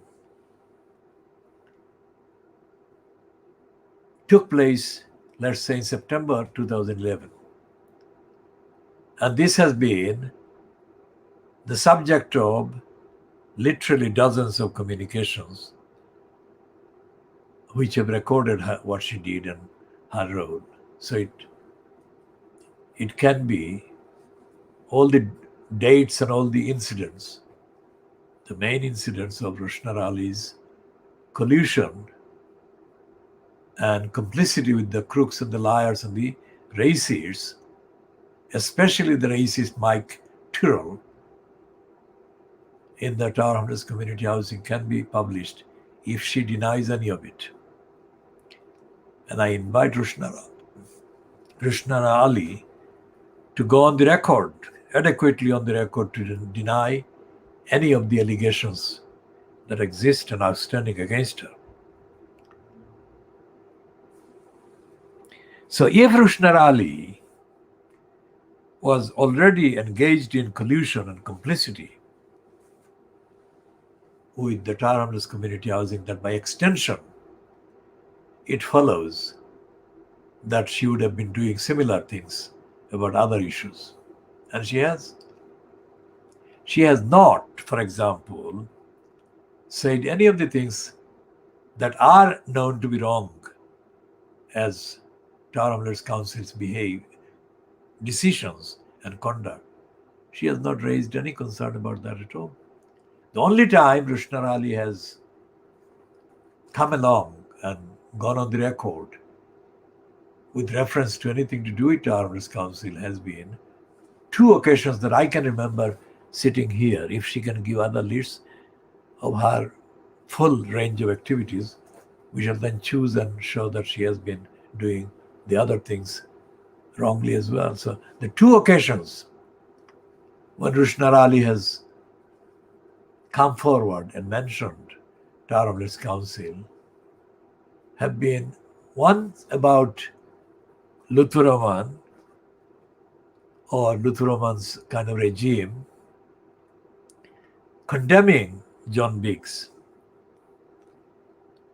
took place, let's say, in September 2011. And this has been the subject of literally dozens of communications which have recorded what she did and her role. So it can be all the dates and all the incidents, the main incidents of Rushna Ali's collusion and complicity with the crooks and the liars and the racists, especially the racist Mike Tyrrell in the Tower Hamlets community housing, can be published if she denies any of it. And I invite Rushna Ali to go on the record, adequately on the record, to deny any of the allegations that exist and are standing against her. So if Rushna Ali was already engaged in collusion and complicity with the Tower Hamlets community housing, that by extension, it follows that she would have been doing similar things about other issues. And she has. She has not, for example, said any of the things that are known to be wrong as Tower Hamlets Council's decisions and conduct. She has not raised any concern about that at all. The only time Rushna Ali has come along and gone on the record with reference to anything to do with Tower Hamlets Council has been two occasions that I can remember sitting here. If she can give other lists of her full range of activities, we shall then choose and show that she has been doing the other things wrongly as well. So the two occasions when Rushna Ali has come forward and mentioned Tower Hamlets Council have been one about Lutfur Rahman or Lutfur Rahman's kind of regime condemning John Biggs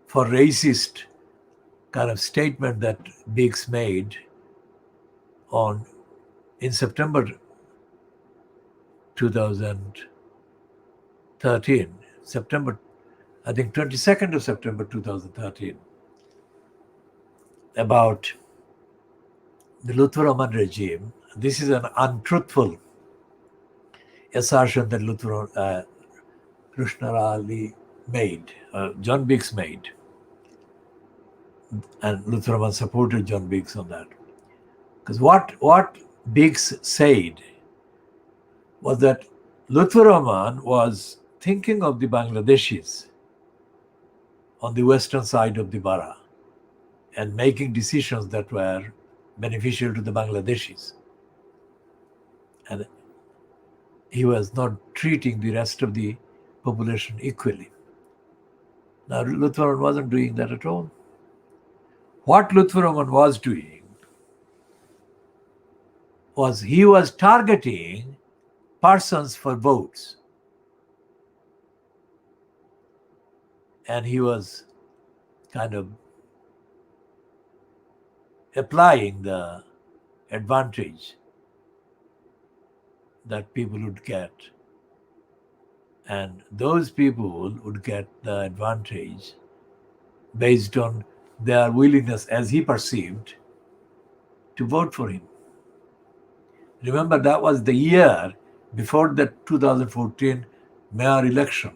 for racist kind of statement that Biggs made in September 2013, I think 22nd of September 2013, about the Lutfur Rahman regime. This is an untruthful assertion that Krishna Ali made, John Biggs made, and Lutheraman supported John Biggs on that. Because what Biggs said was that Lutheraman was thinking of the Bangladeshis on the western side of the Bara and making decisions that were beneficial to the Bangladeshis. And he was not treating the rest of the population equally. Now, Lutheraman wasn't doing that at all. What Lutheraman was doing was he was targeting persons for votes. And he was kind of applying the advantage that people would get. And those people would get the advantage based on their willingness, as he perceived, to vote for him. Remember, that was the year before the 2014 mayor election.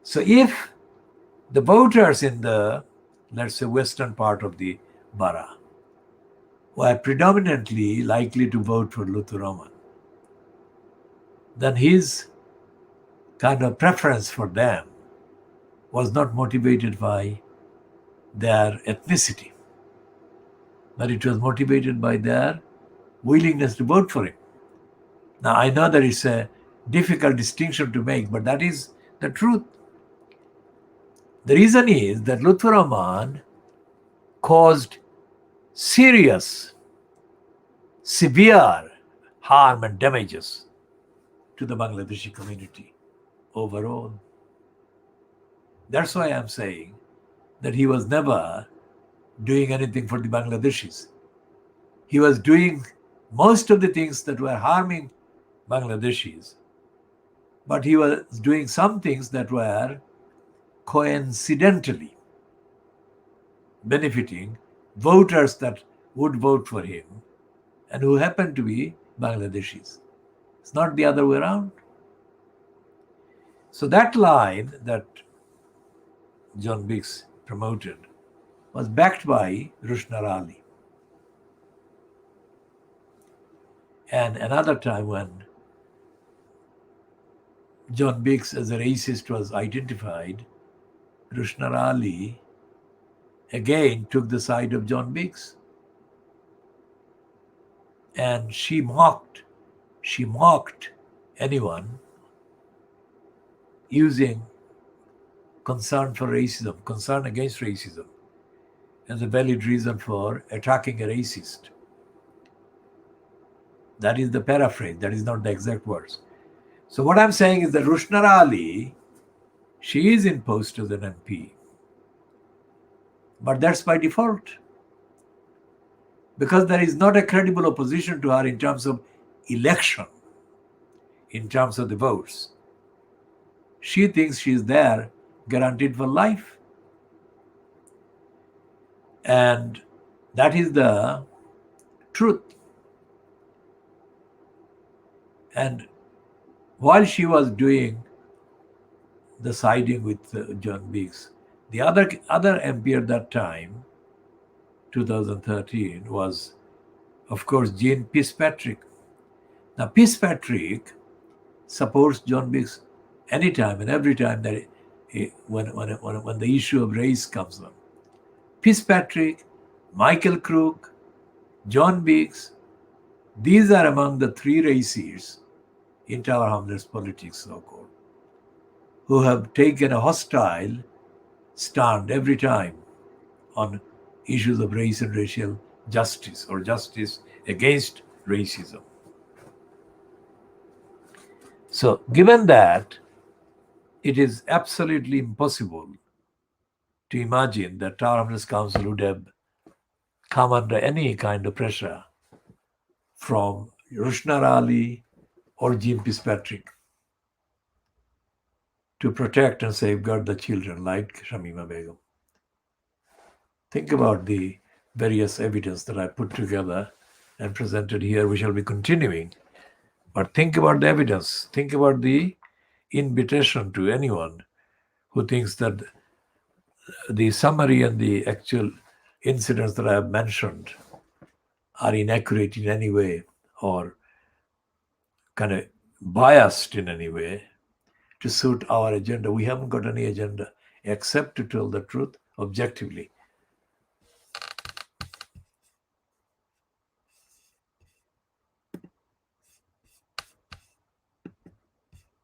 So if the voters in the, let's say, western part of the Bara were predominantly likely to vote for Lutheraman, then his kind of preference for them was not motivated by their ethnicity, but it was motivated by their willingness to vote for him. Now, I know that it's a difficult distinction to make, but that is the truth. The reason is that Lutheraman caused serious, severe harm and damages to the Bangladeshi community overall. That's why I'm saying that he was never doing anything for the Bangladeshis. He was doing most of the things that were harming Bangladeshis, but he was doing some things that were coincidentally benefiting voters that would vote for him and who happened to be Bangladeshis. It's not the other way around. So that line that John Biggs promoted was backed by Rushnar Ali. And another time when John Biggs as a racist was identified, Rushnar Ali again took the side of John Biggs. And she mocked anyone using concern for racism, concern against racism, as a valid reason for attacking a racist. That is the paraphrase, that is not the exact words. So what I'm saying is that Rushnar Ali, she is in post as an MP. But that's by default. Because there is not a credible opposition to her in terms of election, in terms of the votes. She thinks she is there guaranteed for life. And that is the truth. And while she was doing the siding with John Biggs, the other MP at that time, 2013, was, of course, Jean Fitzpatrick. Now, Fitzpatrick supports John Biggs anytime and every time that when the issue of race comes up. Fitzpatrick, Michael Crook, John Biggs, these are among the three racists in Tower Hamlets politics, so-called, who have taken a hostile stand every time on issues of race and racial justice or justice against racism. So given that, it is absolutely impossible to imagine that Tower Hamlets Council would have come under any kind of pressure from Rushnar Ali or Jean Fitzpatrick to protect and safeguard the children like Shamima Begum. Think about the various evidence that I put together and presented here. We shall be continuing But think about the evidence. Think about the invitation to anyone who thinks that the summary and the actual incidents that I have mentioned are inaccurate in any way or kind of biased in any way to suit our agenda. We haven't got any agenda except to tell the truth objectively.